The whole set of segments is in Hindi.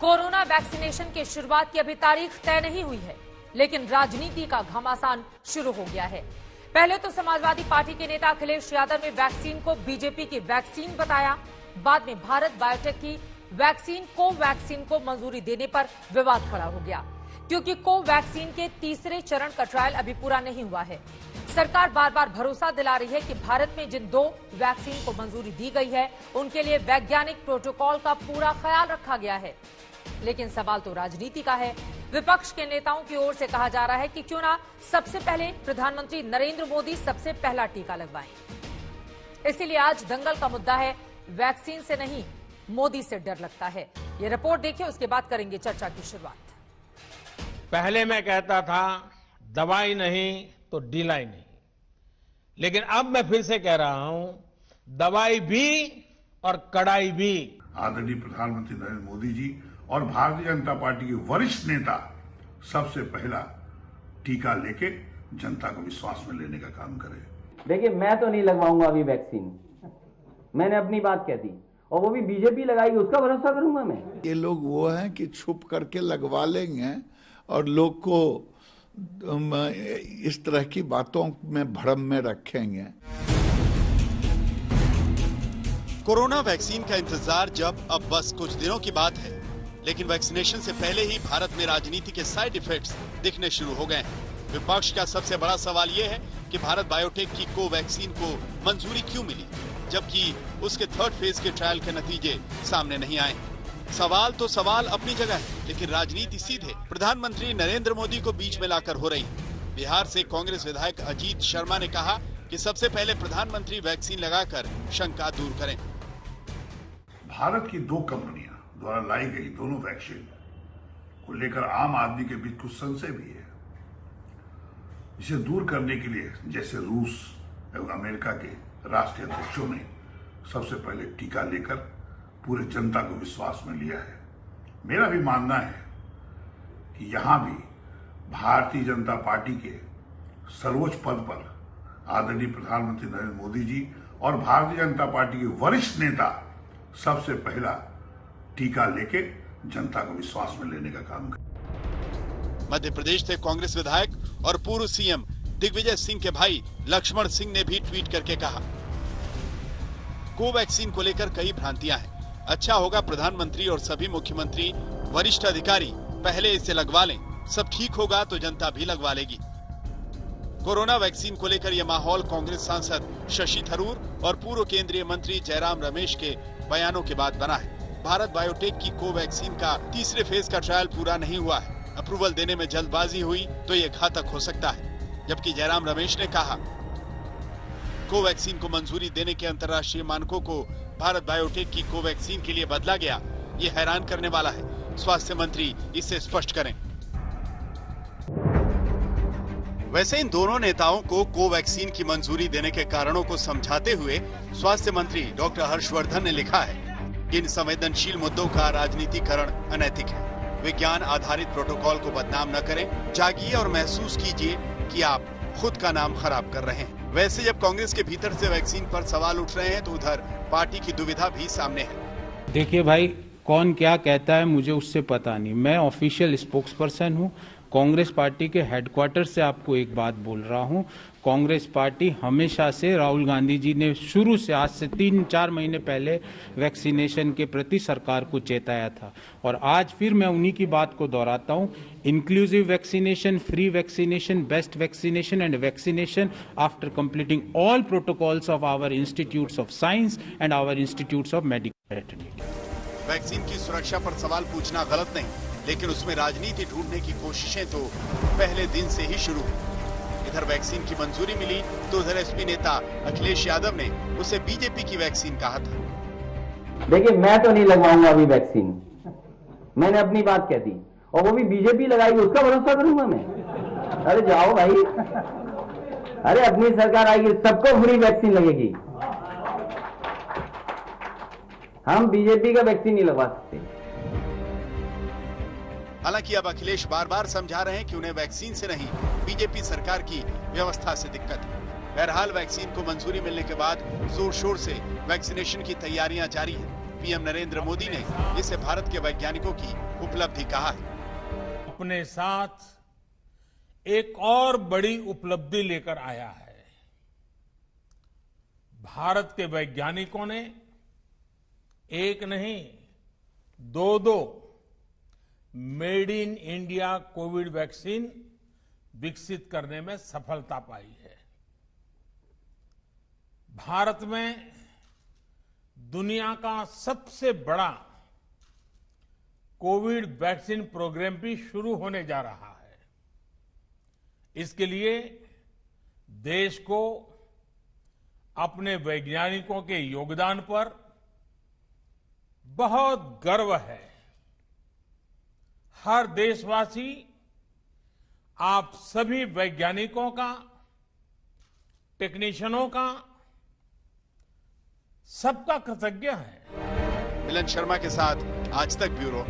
कोरोना वैक्सीनेशन की शुरुआत की अभी तारीख तय नहीं हुई है, लेकिन राजनीति का घमासान शुरू हो गया है। पहले तो समाजवादी पार्टी के नेता अखिलेश यादव ने वैक्सीन को बीजेपी की वैक्सीन बताया। बाद में भारत बायोटेक की वैक्सीन कोवैक्सीन को मंजूरी देने पर विवाद खड़ा हो गया, क्योंकि कोवैक्सीन के तीसरे चरण का ट्रायल अभी पूरा नहीं हुआ है। सरकार बार बार भरोसा दिला रही है कि भारत में जिन 2 वैक्सीन को मंजूरी दी गई है, उनके लिए वैज्ञानिक प्रोटोकॉल का पूरा ख्याल रखा गया है। लेकिन सवाल तो राजनीति का है। विपक्ष के नेताओं की ओर से कहा जा रहा है कि क्यों ना सबसे पहले प्रधानमंत्री नरेंद्र मोदी सबसे पहला टीका लगवाएं। इसीलिए आज दंगल का मुद्दा है, वैक्सीन से नहीं, मोदी से डर लगता है। ये रिपोर्ट देखिए, उसके बाद करेंगे चर्चा की शुरुआत। पहले मैं कहता था दवाई नहीं तो ढिलाई नहीं, लेकिन अब मैं फिर से कह रहा हूं, दवाई भी और कड़ाई भी। आदरणीय प्रधानमंत्री नरेंद्र मोदी जी और भारतीय जनता पार्टी के वरिष्ठ नेता सबसे पहला टीका लेके जनता को विश्वास में लेने का काम करें। देखिए, मैं तो नहीं लगवाऊंगा अभी वैक्सीन, मैंने अपनी बात कह दी, और वो भी बीजेपी लगाएगी, उसका भरोसा करूंगा मैं। ये लोग वो हैं कि छुप करके लगवा लेंगे और लोग को इस तरह की बातों में भ्रम में रखेंगे। कोरोना वैक्सीन का इंतजार जब अब बस कुछ दिनों की बात है, लेकिन वैक्सीनेशन से पहले ही भारत में राजनीति के साइड इफेक्ट्स दिखने शुरू हो गए हैं। विपक्ष का सबसे बड़ा सवाल ये है कि भारत बायोटेक की कोवैक्सीन को मंजूरी क्यों मिली, जबकि उसके 3rd फेज के ट्रायल के नतीजे सामने नहीं आए। सवाल तो सवाल अपनी जगह है, लेकिन राजनीति सीधे प्रधानमंत्री नरेंद्र मोदी को बीच में लाकर हो रही है। बिहार से कांग्रेस विधायक अजीत शर्मा ने कहा कि सबसे पहले प्रधानमंत्री वैक्सीन लगाकर शंका दूर करें। भारत की 2 कंपनियां द्वारा लाई गई दोनों वैक्सीन को लेकर आम आदमी के बीच कुछ संशय भी है। इसे दूर करने के लिए जैसे रूस एवं अमेरिका के राष्ट्रीय अध्यक्षों ने सबसे पहले टीका लेकर पूरे जनता को विश्वास में लिया है, मेरा भी मानना है कि यहां भी भारतीय जनता पार्टी के सर्वोच्च पद पर आदरणीय प्रधानमंत्री नरेंद्र मोदी जी और भारतीय जनता पार्टी के वरिष्ठ नेता सबसे पहला टीका लेके जनता को विश्वास में लेने का काम करें। मध्य प्रदेश से कांग्रेस विधायक और पूर्व सीएम दिग्विजय सिंह के भाई लक्ष्मण सिंह ने भी ट्वीट करके कहा, कोवैक्सीन को लेकर कई भ्रांतियां हैं। अच्छा होगा प्रधानमंत्री और सभी मुख्यमंत्री वरिष्ठ अधिकारी पहले इसे लगवा लें, सब ठीक होगा तो जनता भी लगवा लेगी। कोरोना वैक्सीन को लेकर यह माहौल कांग्रेस सांसद शशि थरूर और पूर्व केंद्रीय मंत्री जयराम रमेश के बयानों के बाद बना है। भारत बायोटेक की कोवैक्सीन का 3रे फेज का ट्रायल पूरा नहीं हुआ है। अप्रूवल देने में जल्दबाजी हुई तो ये घातक हो सकता है। जबकि जयराम रमेश ने कहा, कोवैक्सीन को मंजूरी देने के अंतर्राष्ट्रीय मानकों को भारत बायोटेक की कोवैक्सीन के लिए बदला गया, ये हैरान करने वाला है। स्वास्थ्य मंत्री इसे स्पष्ट करें। वैसे इन दोनों नेताओं को कोवैक्सीन की मंजूरी देने के कारणों को समझाते हुए स्वास्थ्य मंत्री डॉक्टर हर्षवर्धन ने लिखा है, इन संवेदनशील मुद्दों का राजनीतिकरण अनैतिक है। विज्ञान आधारित प्रोटोकॉल को बदनाम न करें, जागिए और महसूस कीजिए कि आप खुद का नाम खराब कर रहे हैं। वैसे जब कांग्रेस के भीतर से वैक्सीन पर सवाल उठ रहे हैं तो उधर पार्टी की दुविधा भी सामने है। देखिए भाई, कौन क्या कहता है मुझे उससे पता नहीं। मैं ऑफिशियल स्पोक्स पर्सन हूँ कांग्रेस पार्टी के हेडक्वार्टर से। आपको एक बात बोल रहा हूँ, कांग्रेस पार्टी हमेशा से, राहुल गांधी जी ने शुरू से, आज से 3-4 महीने पहले वैक्सीनेशन के प्रति सरकार को चेताया था, और आज फिर मैं उन्हीं की बात को दोहराता हूँ। Inclusive vaccination, free vaccination, best vaccination and vaccination after completing all protocols of our institutes of science and our institutes of medical. Vaccine की सुरक्षा पर सवाल पूछना गलत नहीं, लेकिन उसमें राजनीति ढूंढने की कोशिशें तो पहले दिन से ही शुरू हुई। इधर वैक्सीन की मंजूरी मिली तो उधर एसपी नेता अखिलेश यादव ने उसे बीजेपी की वैक्सीन कहा था। देखिए, मैं तो नहीं लगवाऊंगा अभी वैक्सीन, मैंने अपनी बात कह दी, और वो भी बीजेपी लगाएगी, उसका भरोसा करूंगा मैं। अरे जाओ भाई, अरे अपनी सरकार आएगी, सबको फ्री वैक्सीन लगेगी। हम बीजेपी का वैक्सीन नहीं लगवा सकते। हालांकि अब अखिलेश बार बार समझा रहे हैं कि उन्हें वैक्सीन से नहीं, बीजेपी सरकार की व्यवस्था से दिक्कत है। बहरहाल वैक्सीन को मंजूरी मिलने के बाद जोर शोर से वैक्सीनेशन की तैयारियां जारी हैं। पीएम नरेंद्र मोदी ने इसे भारत के वैज्ञानिकों की उपलब्धि कहा है। अपने साथ एक और बड़ी उपलब्धि लेकर आया है। भारत के वैज्ञानिकों ने एक नहीं दो made in India Covid vaccine विकसित करने में सफलता पाई है। भारत में दुनिया का सबसे बड़ा कोविड वैक्सीन प्रोग्राम भी शुरू होने जा रहा है। इसके लिए देश को अपने वैज्ञानिकों के योगदान पर बहुत गर्व है। हर देशवासी आप सभी वैज्ञानिकों का, टेक्नीशियनों का, सबका कृतज्ञ है। मिलन शर्मा के साथ आज तक ब्यूरो।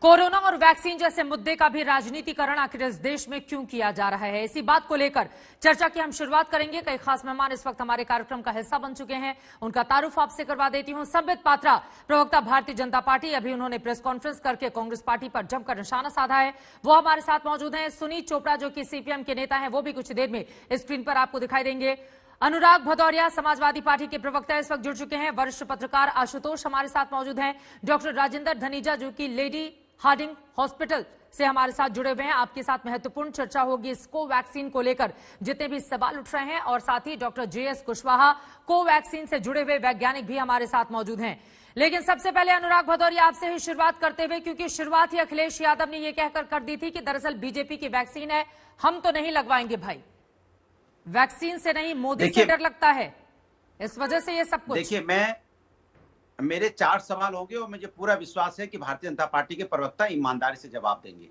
कोरोना और वैक्सीन जैसे मुद्दे का भी राजनीतिकरण आखिर इस देश में क्यों किया जा रहा है, इसी बात को लेकर चर्चा की हम शुरुआत करेंगे। कई खास मेहमान इस वक्त हमारे कार्यक्रम का हिस्सा बन चुके हैं, उनका तारुफ आपसे करवा देती हूं। संबित पात्रा, प्रवक्ता भारतीय जनता पार्टी, अभी उन्होंने प्रेस कॉन्फ्रेंस करके कांग्रेस पार्टी पर जमकर निशाना साधा है, वो हमारे साथ मौजूद हैं। सुनीत चोपड़ा जो कि सीपीएम के नेता हैं, वो भी कुछ देर में स्क्रीन पर आपको दिखाई देंगे। अनुराग भदौरिया समाजवादी पार्टी के प्रवक्ता इस वक्त जुड़ चुके हैं। वरिष्ठ पत्रकार आशुतोष हमारे साथ मौजूद हैं। डॉक्टर राजेंद्र धनीजा जो कि लेडी हार्डिंग हॉस्पिटल से हमारे साथ जुड़े हुए हैं। आपके साथ महत्वपूर्ण चर्चा होगी इस कोवैक्सीन को लेकर, जितने भी सवाल उठ रहे हैं, और साथ ही डॉक्टर जेएस कुशवाहा, कोवैक्सीन से जुड़े हुए वैज्ञानिक भी हमारे साथ मौजूद हैं। लेकिन सबसे पहले अनुराग भदौरिया आपसे ही शुरुआत करते हुए, क्योंकि शुरुआत ही अखिलेश यादव ने यह कहकर कर दी थी कि दरअसल बीजेपी की वैक्सीन है, हम तो नहीं लगवाएंगे भाई, वैक्सीन से नहीं मोदी से डर लगता है, इस वजह से ये सब कुछ। देखिए, मेरे 4 सवाल होंगे और मुझे पूरा विश्वास है कि भारतीय जनता पार्टी के प्रवक्ता ईमानदारी से जवाब देंगे।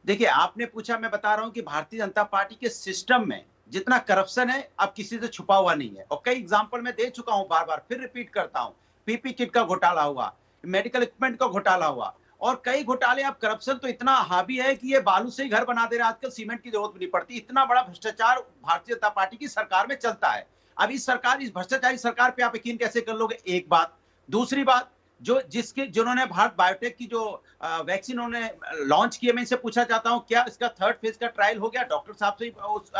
देखिए, आपने पूछा, मैं बता रहा हूं कि भारतीय जनता पार्टी के सिस्टम में जितना करप्शन है अब किसी से छुपा हुआ नहीं है, और कई एग्जाम्पल मैं दे चुका हूं, बार बार फिर रिपीट करता हूं। पीपी किट का घोटाला हुआ, मेडिकल इक्विपमेंट का घोटाला हुआ, और कई घोटाले। अब करप्शन तो इतना हावी है कि ये बालू से ही घर बना दे रहे हैं, आजकल सीमेंट की जरूरत भी नहीं पड़ती। इतना बड़ा भ्रष्टाचार भारतीय जनता पार्टी की सरकार में चलता है। अब इस भ्रष्टाचारी सरकार पे आप यकीन कैसे कर लोगे? एक बात। दूसरी बात, जिन्होंने भारत बायोटेक की जो वैक्सीन उन्होंने लॉन्च किया, मैं इनसे पूछना चाहता हूं, क्या इसका 3rd फेज का ट्रायल हो गया? डॉक्टर साहब से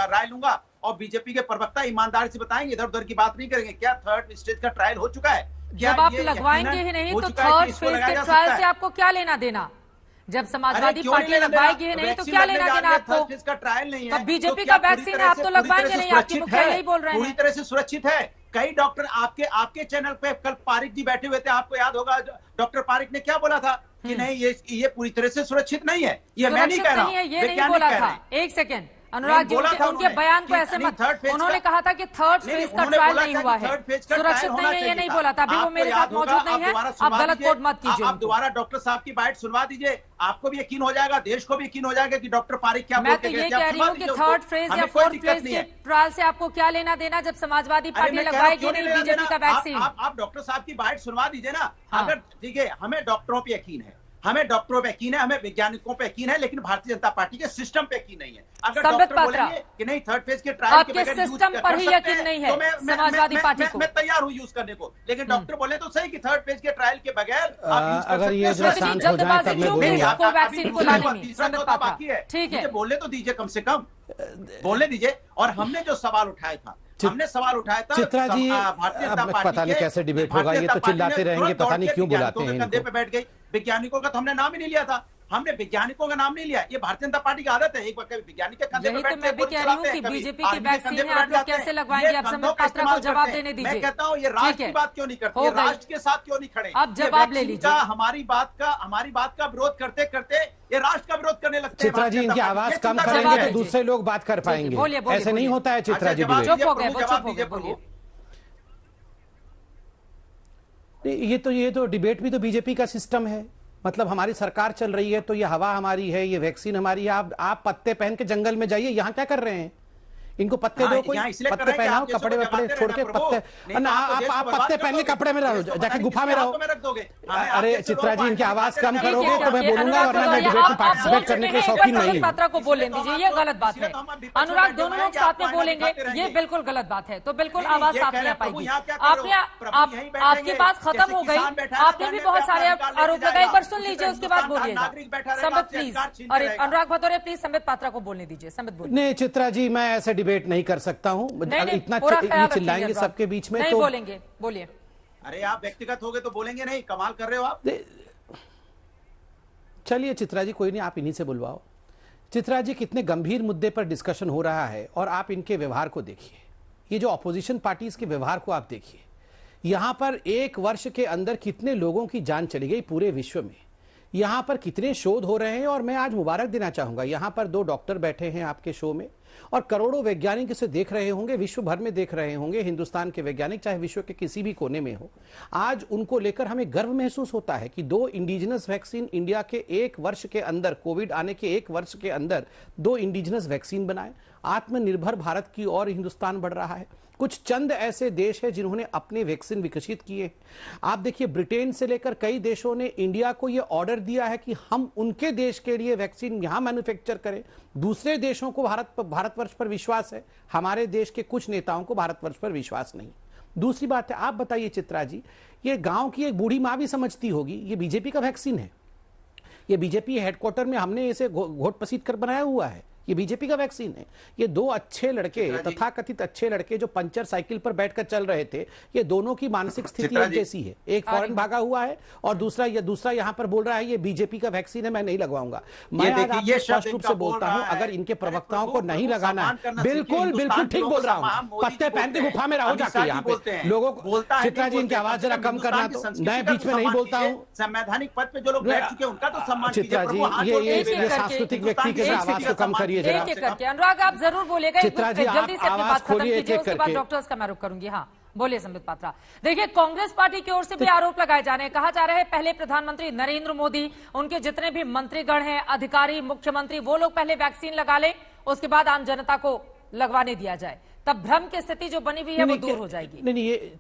राय लूंगा, और बीजेपी के प्रवक्ता ईमानदारी से बताएंगे, इधर उधर की बात नहीं करेंगे। क्या 3rd स्टेज का ट्रायल हो चुका है? जब आप लगवाएंगे ही नहीं तो 3rd फेज के ट्रायल से आपको क्या लेना देना? जब समाजवादी पार्टी लगवाएगी ही नहीं तो क्या लेना देना आपको? इसका ट्रायल नहीं है, बीजेपी का वैक्सीन है, आप तो लगवाएंगे नहीं, आपके मुखिया यही बोल रहे हैं। पूरी तरह से सुरक्षित है। कई डॉक्टर आपके चैनल पे कल पारिक जी बैठे हुए थे, आपको याद होगा, डॉक्टर पारिक ने क्या बोला था कि नहीं, ये पूरी तरह से सुरक्षित नहीं है। ये मैं नहीं कह रहा हूं, ये नहीं बोला था। एक सेकंड अनुराग जी, उनके बयान को ऐसे मत, उन्होंने कहा था कि 3rd फेज का ट्रायल नहीं हुआ है, सुरक्षित नहीं है, ये नहीं बोला था। अभी वो मेरे साथ मौजूद नहीं है, आप गलत कोट मत कीजिए। आप दोबारा डॉक्टर साहब की बाइट सुनवा दीजिए, आपको भी यकीन हो जाएगा, देश को भी यकीन हो जाएगा कि डॉक्टर पारिक क्या बोलते हैं। मैं तो ये कह रही हूँ कि 3rd फेज या 4th फेज के ट्रायल से आपको क्या लेना देना, जब समाजवादी पार्टी लगाएगी नहीं बीजेपी का वैक्सीन। आप डॉक्टर साहब की बाइट सुनवा दीजिए ना। अगर देखिए, हमें डॉक्टरों पे यकीन है, हमें वैज्ञानिकों पे यकीन है, लेकिन भारतीय जनता पार्टी के सिस्टम पे यकीन नहीं है। अगर डॉक्टर बोलेंगे कि नहीं 3rd फेज के ट्रायल के बगैर सिस्टम पर ही यकीन नहीं है समाजवादी पार्टी को, मैं तैयार हूँ यूज करने को, लेकिन डॉक्टर बोले तो सही कि 3rd फेज के ट्रायल के बगैर अगर ये शांत हो जाए तब मैं बोलूंगा। वैक्सीन को लाने में बाकी है, ठीक है, बोलने तो दीजिए, कम से कम बोलने दीजिए। और हमने जो सवाल उठाया था, चित्रा जी, पता नहीं कैसे डिबेट होगा, ये तो चिल्लाते रहेंगे, पता नहीं क्यों बुलाते हैं। कंधे पे बैठ गई। वैज्ञानिकों का तो हमने नाम ही नहीं लिया था, हमने वैज्ञानिकों का नाम नहीं लिया। ये भारतीय जनता पार्टी की आदत है, एक बार वैज्ञानिक के कंधे पे बैठते हैं। मैं भी कह रही हूं कि बीजेपी की वैक्सीन है, आप लोग कैसे लगवाएंगे? आप संबित पात्रा को जवाब देने दीजिए। मैं कहता हूं, ये राष्ट्र की बात क्यों नहीं करते, ये राष्ट्र के साथ क्यों नहीं खड़े? आप जवाब ले लीजिए। हमारी बात का विरोध करते करते ये राष्ट्र का विरोध करने लगते हैं। चित्रा जी, इनकी आवाज कम करेंगे तो दूसरे लोग बात कर पाएंगे, ऐसे नहीं होता है। चित्रा जी, ये तो डिबेट भी तो बीजेपी का सिस्टम है। मतलब हमारी सरकार चल रही है तो ये हवा हमारी है, ये वैक्सीन हमारी है। आप पत्ते पहन के जंगल में जाइए, यहाँ क्या कर रहे हैं? इनको पत्ते दो, कोई पत्ते पहनाओ, कपड़े वपड़े छोड़ के पत्ते, आप पत्ते पहन के कपड़े में रहो, जाके गुफा में रहो। अरे चित्रा जी, इनकी आवाज कम करोगे तो मैं बोलूंगा, वरना मैं डिबेट में पार्टिसिपेट करने के शौकीन नहीं हूं। पात्रा को बोलने दीजिए, ये गलत बात है। अनुराग, दोनों लोग साथ में बोलेंगे, ये बिल्कुल गलत बात है, तो बिल्कुल आवाज साफ नहीं आ पाएगी। आपकी बात खत्म हो गई, आपने भी बहुत सारे आरोप लगाए, एक बार सुन लीजिए उसके बाद बोलिएगा। संबित प्लीज, और अनुराग भदौरिया प्लीज संबित पात्रा को बोलने दीजिए। संबित बोलिए। नहीं चित्रा जी, मैं ऐसे डिबेट नहीं कर सकता हूं, इतना चिल्लाएंगे सबके बीच में नहीं तो बोलेंगे। बोलिए। अरे आप व्यक्तिगत हो गए तो बोलेंगे नहीं, कमाल कर रहे हो आप। चलिए चित्रा जी, कोई नहीं, आप इन्हीं से बुलवाओ। चित्रा जी, कितने गंभीर मुद्दे पर डिस्कशन हो रहा है और आप इनके व्यवहार को देखिए, ये जो ऑपोजिशन पार्टीज के व्यवहार को आप देखिए। यहां पर एक वर्ष के अंदर कितने लोगों की जान चली गई पूरे विश्व में, यहां पर कितने शोध हो रहे हैं। और मैं आज मुबारक देना चाहूंगा, यहां पर 2 डॉक्टर बैठे हैं आपके शो में और करोड़ों वैज्ञानिक इसे देख रहे होंगे, विश्व भर में देख रहे होंगे, हिंदुस्तान के वैज्ञानिक चाहे विश्व के किसी भी कोने में हो। आज उनको लेकर हमें गर्व महसूस होता है कि 2 इंडिजिनस वैक्सीन इंडिया के 1 वर्ष के अंदर, कोविड आने के 1 वर्ष के अंदर 2 इंडिजिनस वैक्सीन बनाए। आत्मनिर्भर भारत की ओर हिंदुस्तान बढ़ रहा है। कुछ चंद ऐसे देश हैं जिन्होंने अपने वैक्सीन विकसित किए। आप देखिए, ब्रिटेन से लेकर कई देशों ने इंडिया को यह ऑर्डर दिया है कि हम उनके देश के लिए वैक्सीन यहां मैन्युफैक्चर करें। दूसरे देशों को भारतवर्ष पर विश्वास है, हमारे देश के कुछ नेताओं को भारतवर्ष पर विश्वास नहीं। दूसरी बात है, आप बताइए चित्रा जी, ये गांव की एक बूढ़ी मां भी समझती होगी ये बीजेपी का वैक्सीन है, ये बीजेपी हेडक्वार्टर में हमने इसे घोट पसीट कर बनाया हुआ है, ये बीजेपी का वैक्सीन है। ये 2 अच्छे लड़के, तथाकथित अच्छे लड़के जो पंचर साइकिल पर बैठकर चल रहे थे, ये दोनों की मानसिक स्थिति एक जैसी है। एक फॉरेन भागा हुआ है और दूसरा यहां पर बोल रहा है ये बीजेपी का वैक्सीन है, मैं नहीं लगवाऊंगा। मैं आज आपको स्पष्ट रूप से बोलता हूं, अगर इनके प्रवक्ताओं को नहीं लगाना है, बिल्कुल बिल्कुल ठीक बोल रहा हूं, पत्ते पहन के गुफा में रहो जाके यहाँ पे लोगों को। चित्रा जी, इनकी आवाज जरा कम करना, तो मैं बीच में नहीं बोलता हूँ। संवैधानिक पद पे जो लोग बैठ चुके हैं उनका तो सम्मान कीजिए। चित्रा जी, ये सांस्कृतिक व्यक्ति के आवाज को कम करिए जरा। अनुराग, आप जरूर बोलेगा, जल्दी से अपनी बात खत्म कीजिए, उसके बाद करके डॉक्टर्स का मैं रुख करूंगी। हाँ बोलिए संबित पात्रा। देखिए, कांग्रेस पार्टी की ओर से भी आरोप लगाए जा रहे हैं। कहा जा रहा है पहले प्रधानमंत्री नरेंद्र मोदी, उनके जितने भी मंत्रीगण हैं, अधिकारी, मुख्यमंत्री, वो लोग पहले वैक्सीन लगा ले, उसके बाद आम जनता को लगवाने दिया जाए, तब भ्रम की स्थिति जो बनी हुई है वो दूर हो जाएगी। नहीं, ये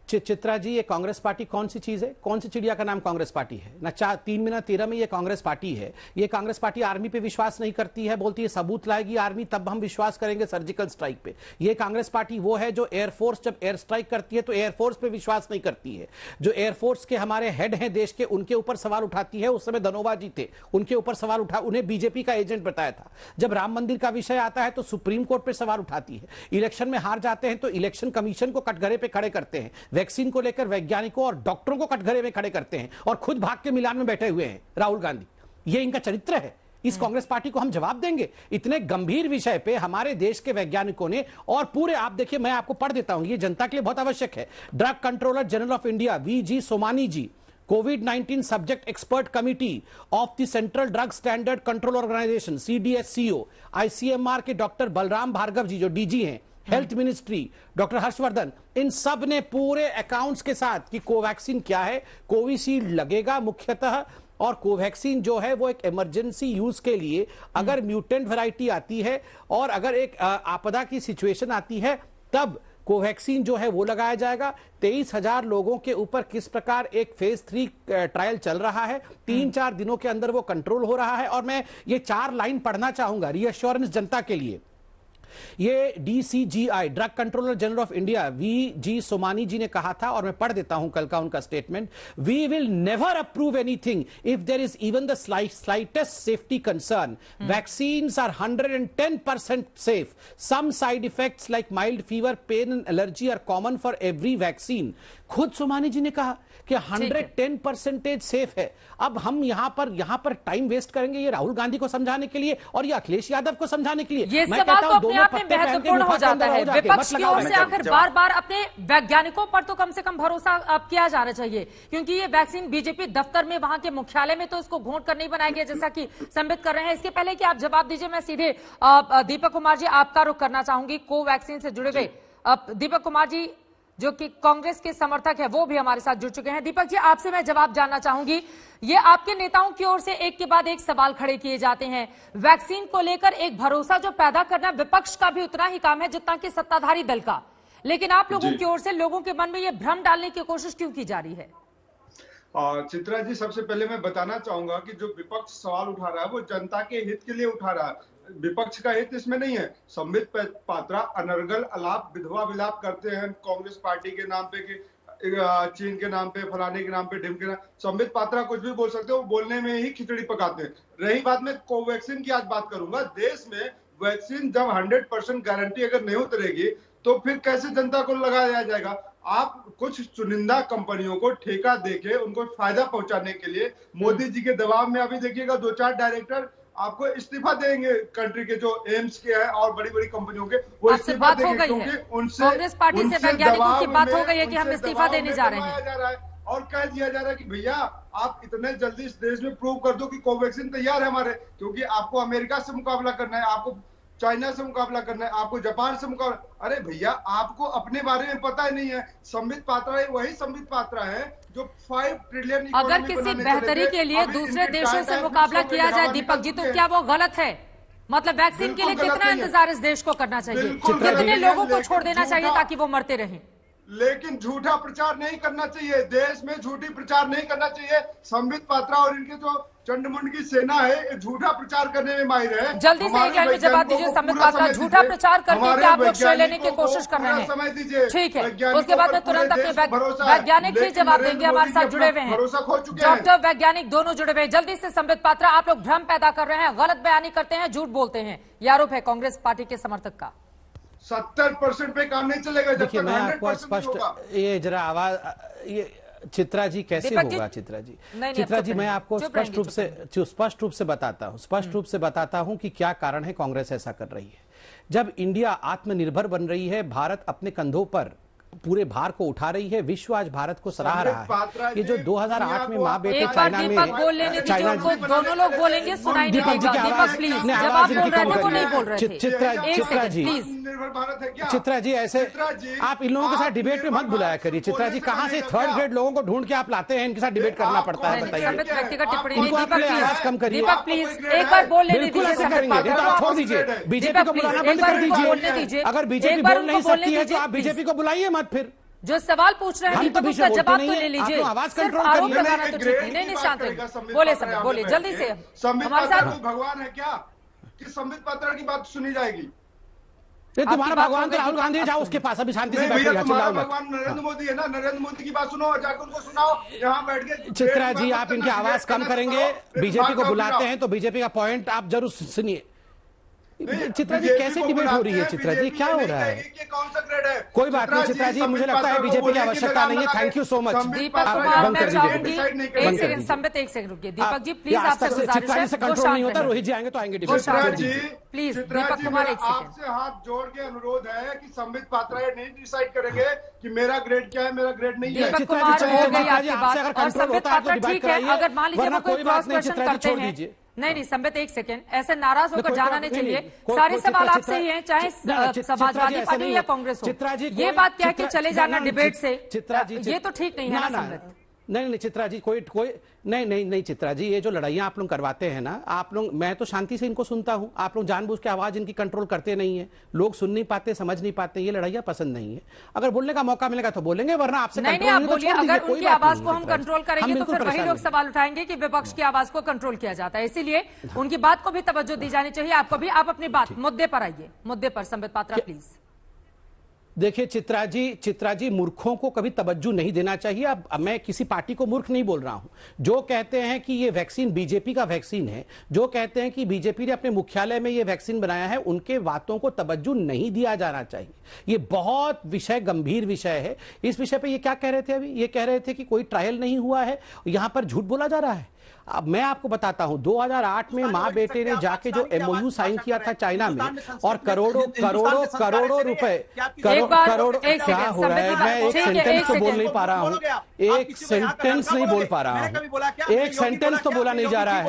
चित्रा जी, ये कांग्रेस पार्टी कौन सी चीज है? कौन सी चिड़िया का नाम कांग्रेस पार्टी है? ना 3 में ना 13 में ये कांग्रेस पार्टी है। ये कांग्रेस पार्टी आर्मी पे विश्वास नहीं करती है, बोलती है सबूत लाएगी आर्मी तब हम विश्वास करेंगे सर्जिकल स्ट्राइक पे। ये कांग्रेस पार्टी वो है जो एयरफोर्स जब एयर स्ट्राइक करती है तो एयरफोर्स पे विश्वास नहीं करती है। जो एयरफोर्स के हमारे हेड हैं देश के, उनके ऊपर सवाल उठाती है। उस समय धनोवा जी थे, उनके ऊपर सवाल उठा, उन्हें बीजेपी का एजेंट बताया था। जब राम मंदिर का विषय आता है तो सुप्रीम कोर्ट पे सवाल उठाती है। इलेक्शन में हार जाते हैं तो इलेक्शन कमीशन को कटघरे पे खड़े करते हैं। वैक्सीन को लेकर वैज्ञानिकों और डॉक्टरों को कटघरे में खड़े करते हैं और खुद भाग के मिलान में बैठे हुए हैं राहुल गांधी। ये इनका चरित्र है। इस कांग्रेस पार्टी को हम जवाब देंगे इतने गंभीर विषय पे? हमारे देश के वैज्ञानिकों ने और पूरे, आप देखिए, मैं आपको पढ़ देता हूं, ये जनता के लिए बहुत आवश्यक है। Drug controller general of India V G. Somani ji, कोविड-19 subject expert committee of the central drug standard control organisation CDSCO, ICMR के डॉक्टर बलराम भार्गव जी जो DG हैं, हेल्थ मिनिस्ट्री डॉक्टर हर्षवर्धन, इन सब ने पूरे अकाउंट्स के साथ कि कोवैक्सीन क्या है, कोविशील्ड लगेगा मुख्यतः, और कोवैक्सीन जो है वो एक इमरजेंसी यूज के लिए, अगर म्यूटेंट वैरायटी आती है और अगर एक आपदा की सिचुएशन आती है तब कोवैक्सीन जो है वो लगाया जाएगा। 23,000 लोगों के ऊपर किस प्रकार एक फेज 3 ट्रायल चल रहा है, 3-4 दिनों के अंदर वो कंट्रोल हो रहा है। और मैं ये 4 लाइन पढ़ना चाहूंगा रीअश्योरेंस जनता के लिए। ये DCGI drug controller general of India V.G. Somani ji ने कहा था, और मैं पढ़ देता हूं कल का उनका statement. We will never approve anything if there is even the slightest safety concern. Vaccines are 110% safe. Some side effects like mild fever, pain and allergy are common for every vaccine. खुद सोमानी जी ने कहा कि 110% सेफ है। अब हम यहां पर टाइम वेस्ट करेंगे ये राहुल गांधी को समझाने के लिए और ये अखिलेश यादव को समझाने के लिए? ये सवाल तो अपने आप में महत्वपूर्ण हो जाता है। विपक्ष की ओर से आखिर बार-बार अपने वैज्ञानिकों पर तो कम से कम भरोसा अब किया जाना चाहिए, क्योंकि ये वैक्सीन बीजेपी दफ्तर में, वहां के मुख्यालय में तो इसको घोंट कर नहीं बनाया गया जैसा कि संबित कर रहे हैं। इसके पहले कि आप जवाब दीजिए, मैं सीधे दीपक कुमार जी आपका रुख करना चाहूंगी कोवैक्सीन से जुड़े हुए। दीपक कुमार जी, जो कि कांग्रेस के समर्थक है, वो भी हमारे साथ जुड़ चुके हैं। दीपक जी, आपसे मैं जवाब जानना चाहूंगी। ये आपके नेताओं की ओर से एक के बाद एक सवाल खड़े किए जाते हैं। वैक्सीन को लेकर एक भरोसा जो पैदा करना विपक्ष का भी उतना ही काम है जितना कि सत्ताधारी दल का, लेकिन आप लोगों की ओर से लोगों के मन में ये भ्रम डालने की कोशिश क्यों की जा रही है? चित्रा जी, सबसे पहले मैं बताना चाहूंगा कि जो विपक्ष सवाल उठा रहा है वो जनता के हित के लिए उठा रहा है, विपक्ष का हित इसमें नहीं है। संबित पात्रा अनर्गल अलाप विधवा विलाप करते हैं कांग्रेस पार्टी के नाम पे, कि चीन के नाम पे, फलाने के नाम पे, ढिम के नाम। संबित पात्रा कुछ भी बोल सकते हो, वो बोलने में ही खिचड़ी पकाते हैं। रही बात, में कोवैक्सीन की आज बात करूंगा। देश में वैक्सीन जब 100% गारंटी अगर नहीं उतरेगी तो फिर कैसे जनता को लगाया जाएगा? आप कुछ चुनिंदा कंपनियों को ठेका देके उनको फायदा पहुंचाने के लिए मोदी जी के दबाव में अभी देखिएगा 2-4 डायरेक्टर आपको इस्तीफा देंगे, कंट्री के जो एम्स के हैं और बड़ी बड़ी कंपनियों के, वो इस्तीफा देंगे क्योंकि उनसे कांग्रेस पार्टी से वैज्ञानिकों की बात हो गई है कि हम इस्तीफा देने जा रहे हैं और कह दिया जा रहा है कि भैया आप इतने जल्दी इस देश में प्रूव कर दो कि कोवैक्सीन तैयार है हमारे, क्योंकि आपको अमेरिका से मुकाबला करना है, आपको चाइना से मुकाबला करना है, आपको जापान से मुकाबला। अरे भैया, आपको अपने बारे में पता ही नहीं है। संबित पात्रा वही संबित पात्रा है जो 5 ट्रिलियन अगर किसी बेहतरी के लिए दूसरे देशों से मुकाबला किया जाए दीपक जी, तो क्या वो गलत है? मतलब वैक्सीन के लिए कितना इंतजार इस देश को करना चाहिए? कितने लोगों को छोड़ देना चाहिए ताकि वो मरते रहें? लेकिन झूठा प्रचार नहीं करना चाहिए, देश में झूठी प्रचार नहीं करना चाहिए। संबित पात्रा और इनके जो चंडमुंड की सेना है, झूठा प्रचार करने में माहिर है। जल्दी से एक लाइन में जवाब दीजिए। संबित पात्रा झूठा प्रचार करके क्या आप लोग श्रेय लेने की कोशिश कर रहे हैं? समय दीजिए, ठीक है, उसके बाद में तुरंत अपने वैज्ञानिक ही जवाब देंगे। हमारे साथ जुड़े हुए हैं भरोसा खो चुके हैं, डॉक्टर, वैज्ञानिक दोनों जुड़े हुए हैं। जल्दी से संबित पात्रा, आप लोग भ्रम पैदा कर रहे हैं, गलत बयानी करते हैं, झूठ बोलते हैं, ये आरोप है कांग्रेस पार्टी के समर्थक का। 70% पे काम नहीं चलेगा जब तक 100% होगा। ये जरा आवाज, ये चित्रा जी कैसे होगा? चित्रा जी, चित्रा जी, मैं आपको स्पष्ट रूप से बताता हूं कि क्या कारण है कांग्रेस ऐसा कर रही है। जब इंडिया आत्मनिर्भर बन रही है, भारत अपने कंधों पर पूरे भार को उठा रही है, विश्व आज भारत को सराह रहा है। ये जो 2008 में माँ बेटे चाइना में, चाइना दोनों लोग बोलेंगे, सुनाई नहीं देगा। दीपक प्लीज, जब आप बोल रहे थे वो नहीं बोल रहे थे। चित्रा जी, ऐसे आप इन लोगों के साथ डिबेट में मत बुलाया करिए। चित्रा जी, कहाँ से 3rd ग्रेड लोगों को ढूंढ के आप लाते हैं, इनके साथ डिबेट करना पड़ता है? बताइए, व्यक्तिगत टिप्पणी नहीं। आवाज कम करिए। दीपक प्लीज एक बार बोल लेने दीजिए, छोड़ दीजिए, बीजेपी को बुलाना बंद कर दीजिए। अगर बीजेपी बोल नहीं सकती है तो आप बीजेपी को बुलाइए मत। फिर जो सवाल पूछ रहे हैं दीपक, उसका जवाब तो ले लीजिए। सिर्फ आरोप लगाना तो ठीक नहीं। नहीं, शांत रहिए, बोले संबित, बोले जल्दी से। हमारे साथ भगवान है क्या कि संबित पात्रा की बात सुनी जाएगी? तुम्हारा भगवान तो राहुल गांधी, जाओ उसके पास, अभी शांति से बैठिए। तुम्हारा भगवान नरेंद्र मोदी है ना, नरेंद्र मोदी की बात सुनो, जाकर उनको सुनाओ, यहाँ बैठ के। चित्रा जी, आप इनकी आवाज कम करेंगे, बीजेपी को बुलाते हैं तो बीजेपी का पॉइंट आप जरूर सुनिए। चित्रा जी, कैसे डिबेट हो रही है? चित्रा जी, क्या हो रहा है? कौन सा ग्रेड है? कोई बात नहीं चित्रा जी, मुझे लगता है बीजेपी की आवश्यकता नहीं है। Thank you so much. Deepak Kumar, मैं चाहूंगी एक सेकंड, संबित एक सेकंड रुकिए। दीपक जी प्लीज, आपसे गुजारिश है, कंट्रोल नहीं होता। रोहित जी आएंगे तो आएंगे डिबेट। प्लीज दीपक कुमार, एक सेकंड, आपसे हाथ जोड़ के अनुरोध है कि संबित पात्रा ये नहीं डिसाइड करेंगे कि मेरा ग्रेड क्या है, मेरा ग्रेड नहीं है। दीपक कुमार, हो गई आपकी बात। और संबित पात्रा, ठीक है, अगर मान लीजिए वो कोई क्रॉस क्वेश्चन करते हैं। नहीं, संबित एक सेकंड, ऐसे नाराज होकर जाना नहीं चाहिए। सारे सवाल आपसे ही हैं, चाहे समाजवादी पार्टी हो या कांग्रेस हो। ये बात क्या कि चले जाना डिबेट से, ये तो ठीक नहीं है ना संबित? नहीं चित्रा जी, कोई नहीं चित्रा जी, ये जो लड़ाइयां आप लोग करवाते हैं ना, आप लोग, मैं तो शांति से इनको सुनता हूं, आप लोग जानबूझ के आवाज इनकी कंट्रोल करते नहीं है। लोग सुन नहीं पाते, समझ नहीं पाते, ये लड़ाइयां पसंद नहीं है। अगर बोलने का मौका मिलेगा तो बोलेंगे, वरना आपसे नहीं, आप बोलिए। अगर उनकी आवाज को हम कंट्रोल करेंगे तो फिर वही लोग सवाल उठाएंगे कि विपक्ष की आवाज को कंट्रोल किया जाता है। इसीलिए उनकी बात को भी तवज्जो दी जानी चाहिए। आपको भी, आप अपनी बात मुद्दे पर आइए, मुद्दे पर संबित पात्रा प्लीज। देखिए चित्रा जी, मूर्खों को कभी तवज्जो नहीं देना चाहिए। अब मैं किसी पार्टी को मूर्ख नहीं बोल रहा हूं। जो कहते हैं कि ये वैक्सीन बीजेपी का वैक्सीन है, जो कहते हैं कि बीजेपी ने अपने मुख्यालय में ये वैक्सीन बनाया है, उनके बातों को तवज्जो नहीं दिया जाना चाहिए। ये बहुत गंभीर विषय है। इस विषय पे ये क्या कह रहे थे अभी? ये कह रहे थे कि कोई ट्रायल नहीं हुआ है, यहां पर झूठ बोला जा रहा है। अब मैं आपको बताता हूं, 2008 में मां बेटे ने जाके जो MOU साइन किया था चाइना में, और करोड़ों रुपए, करोड़ क्या हो रहा है? मैं एक सेंटेंस तो बोल नहीं पा रहा हूं, एक सेंटेंस नहीं बोल पा रहा हूं, एक सेंटेंस तो बोला नहीं जा रहा है।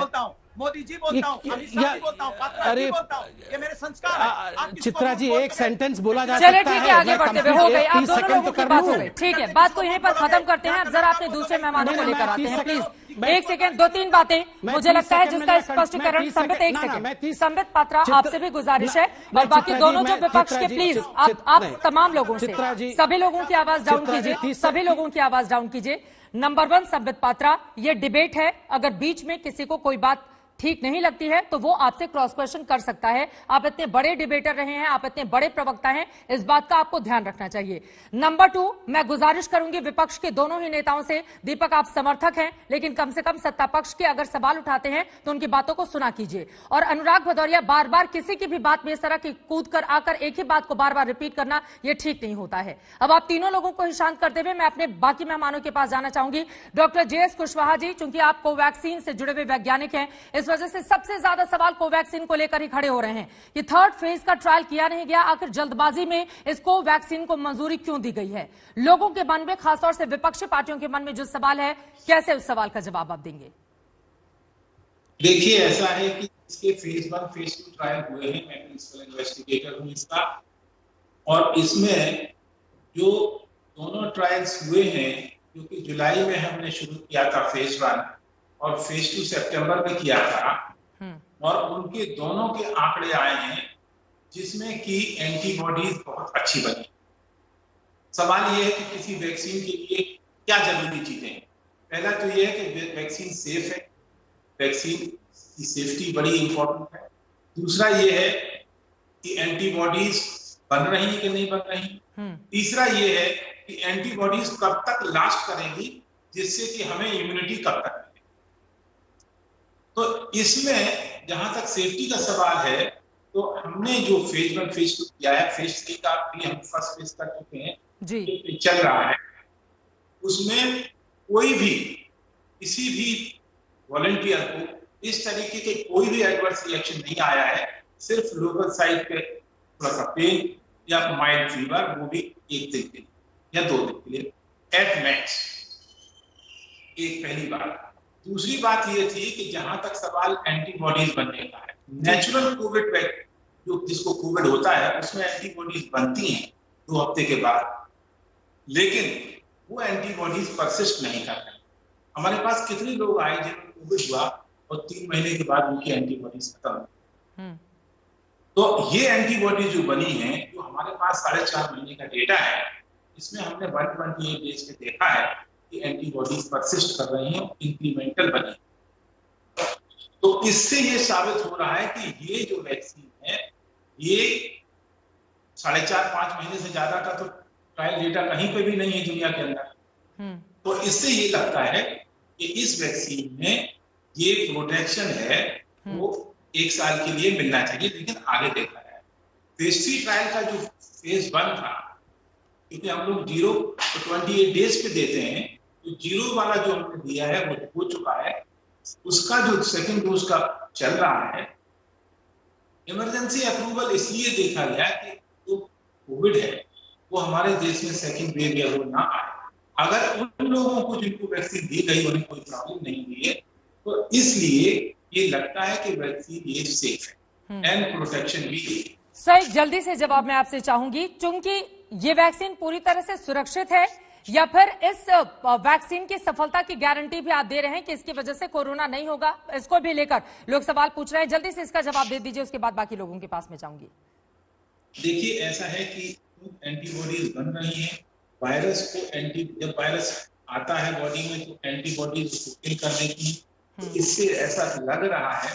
मोदी जी बोलता हूँ, अमित शाह जी बोलता हूँ, पात्रा जी बोलता हूँ, ये मेरे संस्कार है। आप किसको चित्रा जी, एक सेंटेंस बोला जा चलिए सकता है। ठीक है, आगे बढ़ते हुए हो गई, आप दोनों सेकंड लोगों तो की कर बात हो लूं। गई। ठीक है, बात को यहीं पर खत्म करते हैं। अब जरा अपने दूसरे मेहमानों को लेकर आते हैं प्लीज। एक सेकंड, 2-3 बातें मुझे लगता है जिसका स्पष्टीकरण संबित, एक सेकंड संबित पात्रा, आपसे भी गुजारिश है, और बाकी दोनों जो विपक्ष के, प्लीज आप तमाम लोगों से, सभी लोगों की आवाज डाउन कीजिए, सभी लोगों की आवाज डाउन कीजिए। नंबर 1 संबित पात्रा, ये डिबेट है, अगर बीच में किसी को कोई बात ठीक नहीं लगती है तो वो आपसे क्रॉस क्वेश्चन कर सकता है। आप इतने बड़े डिबेटर रहे हैं, आप इतने बड़े प्रवक्ता हैं, इस बात का आपको ध्यान रखना चाहिए। नंबर 2, मैं गुजारिश करूंगी विपक्ष के दोनों ही नेताओं से, दीपक आप समर्थक हैं लेकिन कम से कम सत्ता पक्ष के अगर सवाल उठाते हैं तो उनकी बातों को सुना कीजिए। और अनुराग भदौरिया, बार बार किसी की भी बात में इस तरह की कूद कर आकर एक ही बात को बार बार रिपीट करना यह ठीक नहीं होता है। अब आप तीनों लोगों को ही शांत करते हुए मैं अपने बाकी मेहमानों के पास जाना चाहूंगी। डॉक्टर JS कुशवाहा जी, चूंकि आप कोवैक्सीन से जुड़े हुए वैज्ञानिक हैं, इस वजह से सबसे ज्यादा सवाल कोवैक्सीन को लेकर ही खड़े हो रहे हैं कि थर्ड फेज का ट्रायल किया नहीं गया, आखिर जल्दबाजी में इस कोवैक्सीन को मंजूरी क्यों दी गई है? लोगों के मन में, खासतौर से विपक्षी पार्टियों के मन में जो सवाल है, कैसे उस सवाल का जवाब आप देंगे? देखिए, ऐसा है कि इसके फेज 1 फेज 2 ट्रायल हुए हैं, मैं प्रिंसिपल इन्वेस्टिगेटर हूं इसका, और इसमें जो दोनों ट्रायल्स हुए हैं, क्योंकि जुलाई में हमने शुरू किया था फेज 1 और फेज 2 सितंबर में किया था, और उनके दोनों के आंकड़े आए हैं जिसमें कि एंटीबॉडीज बहुत अच्छी बनी। सवाल यह है कि किसी वैक्सीन के लिए क्या जरूरी चीजें हैं। पहला तो यह है कि वैक्सीन सेफ है, वैक्सीन की सेफ्टी बड़ी इंपॉर्टेंट है। दूसरा यह है कि एंटीबॉडीज बन रही कि नहीं बन रही। तीसरा यह है कि एंटीबॉडीज कब तक लास्ट करेंगी, जिससे कि हमें इम्यूनिटी कब तक मिले। तो इसमें जहां तक सेफ्टी का सवाल है, तो हमने जो फेज 1 फेज 2 किया है, फेज 3 का भी हम फर्स्ट फेज कर चुके हैं जी, चल रहा है, उसमें कोई भी किसी भी वॉलंटियर को इस तरीके के कोई भी एडवर्स रिएक्शन नहीं आया है। सिर्फ लोकल साइड पे थोड़ा सा पेन या माइल्ड फीवर, वो भी 1 दिन के लिए या 2 दिन के लिए एट मैक्स। एक पहली बात। दूसरी बात ये थी कि जहां तक सवाल एंटीबॉडीज बनने का है, नेचुरल कोविड जो जिसको कोविड होता है उसमें एंटीबॉडीज बनती हैं 2 हफ्ते के बाद, लेकिन वो एंटीबॉडीज परसिस्ट नहीं कर रहे। हमारे पास कितने लोग आए जिन्हें कोविड हुआ और 3 महीने के बाद उनकी एंटीबॉडीज खत्म हुई। तो ये एंटीबॉडी जो बनी है, जो हमारे पास 4.5 महीने का डेटा है, इसमें हमने 128 डेज पे देखा है कि एंटीबॉडीज परसिस्ट कर रही हैं, इंक्रीमेंटल बनी। तो इससे ये साबित हो रहा है कि ये जो वैक्सीन है, ये 4.5-5 महीने से ज्यादा का तो ट्रायल डेटा कहीं पे भी नहीं है दुनिया के अंदर। तो इससे ये लगता है कि इस वैक्सीन में ये प्रोटेक्शन है वो 1 साल के लिए मिलना चाहिए, लेकिन आगे देखा है। फेज 3 ट्रायल का जो फेज 1 था, क्योंकि हम लोग 0 to 28 डेज पे देते हैं, तो 0 वाला जो हमने दिया है वो हो चुका है। उसका जो सेकंड डोज का चल रहा है, इमरजेंसी अप्रूवल इसलिए देखा गया कि जो कोविड है वो हमारे देश में सेकंड वेव या वो ना आए। अगर उन लोगों को जिनको वैक्सीन दी गई उन्हें कोई प्रॉब्लम नहीं हुई है, तो इसलिए ये लगता है कि वैक्सीन ये सेफ है एंड प्रोटेक्शन भी। सर, जल्दी से जवाब मैं आपसे चाहूंगी, चूंकि ये वैक्सीन पूरी तरह से सुरक्षित है, या फिर इस वैक्सीन की सफलता की गारंटी भी आप दे रहे हैं कि इसकी वजह से कोरोना नहीं होगा? इसको भी लेकर लोग सवाल पूछ रहे हैं, जल्दी से इसका जवाब दे दीजिए, उसके बाद बाकी लोगों के पास में जाऊंगी। देखिए, ऐसा है कि एंटीबॉडीज बन रही हैं वायरस को। जब वायरस आता है बॉडी में तो एंटीबॉडीज उसको किल करने की, तो इससे ऐसा लग रहा है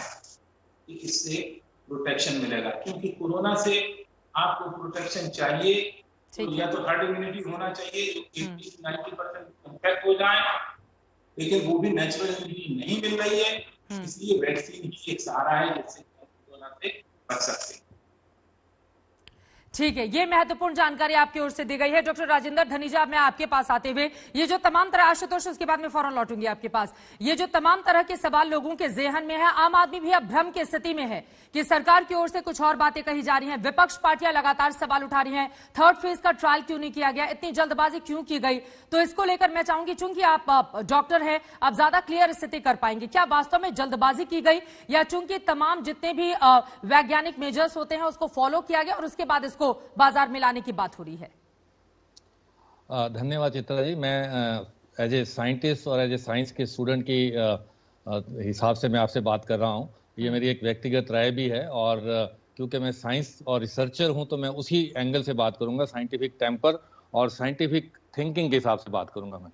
कि इससे प्रोटेक्शन मिलेगा, क्योंकि कोरोना से आपको प्रोटेक्शन चाहिए तो या तो हर्ड इम्यूनिटी होना चाहिए जो 80-90% इम्पैक्ट हो जाए, लेकिन वो भी नेचुरल इम्यूनिटी नहीं मिल रही है। इसलिए वैक्सीन ही एक सहारा है जिससे कोरोना से बच सकते हैं। ठीक है, ये महत्वपूर्ण जानकारी आपकी ओर से दी गई है। डॉक्टर राजेंद्र धनीजा, मैं आपके पास आते हुए ये जो तमाम तरह, आशुतोष उसके बाद में फौरन लौटूंगी आपके पास, ये जो तमाम तरह के सवाल लोगों के जेहन में है, आम आदमी भी अब भ्रम की स्थिति में है कि सरकार की ओर से कुछ और बातें कही जा रही हैं, विपक्ष पार्टियां लगातार सवाल उठा रही हैं, थर्ड फेज का ट्रायल क्यों नहीं किया गया, इतनी जल्दबाजी क्यों की गई। तो इसको लेकर मैं चाहूंगी, चूंकि आप डॉक्टर हैं, आप ज्यादा क्लियर स्थिति कर पाएंगे, क्या वास्तव में जल्दबाजी की गई या चूंकि तमाम जितने भी वैज्ञानिक मेजर्स होते हैं उसको फॉलो किया गया और उसके बाद इसको बाजार में लाने की बात हो रही है? धन्यवाद चित्रा जी। मैं एज ए साइंटिस्ट और एज ए साइंस के स्टूडेंट की हिसाब से मैं आपसे बात कर रहा हूं। ये मेरी एक व्यक्तिगत राय भी है और क्योंकि मैं साइंस और रिसर्चर हूं तो मैं उसी एंगल से बात करूंगा, साइंटिफिक टेम्पर और साइंटिफिक थिंकिंग के हिसाब से बात करूंगा मैं।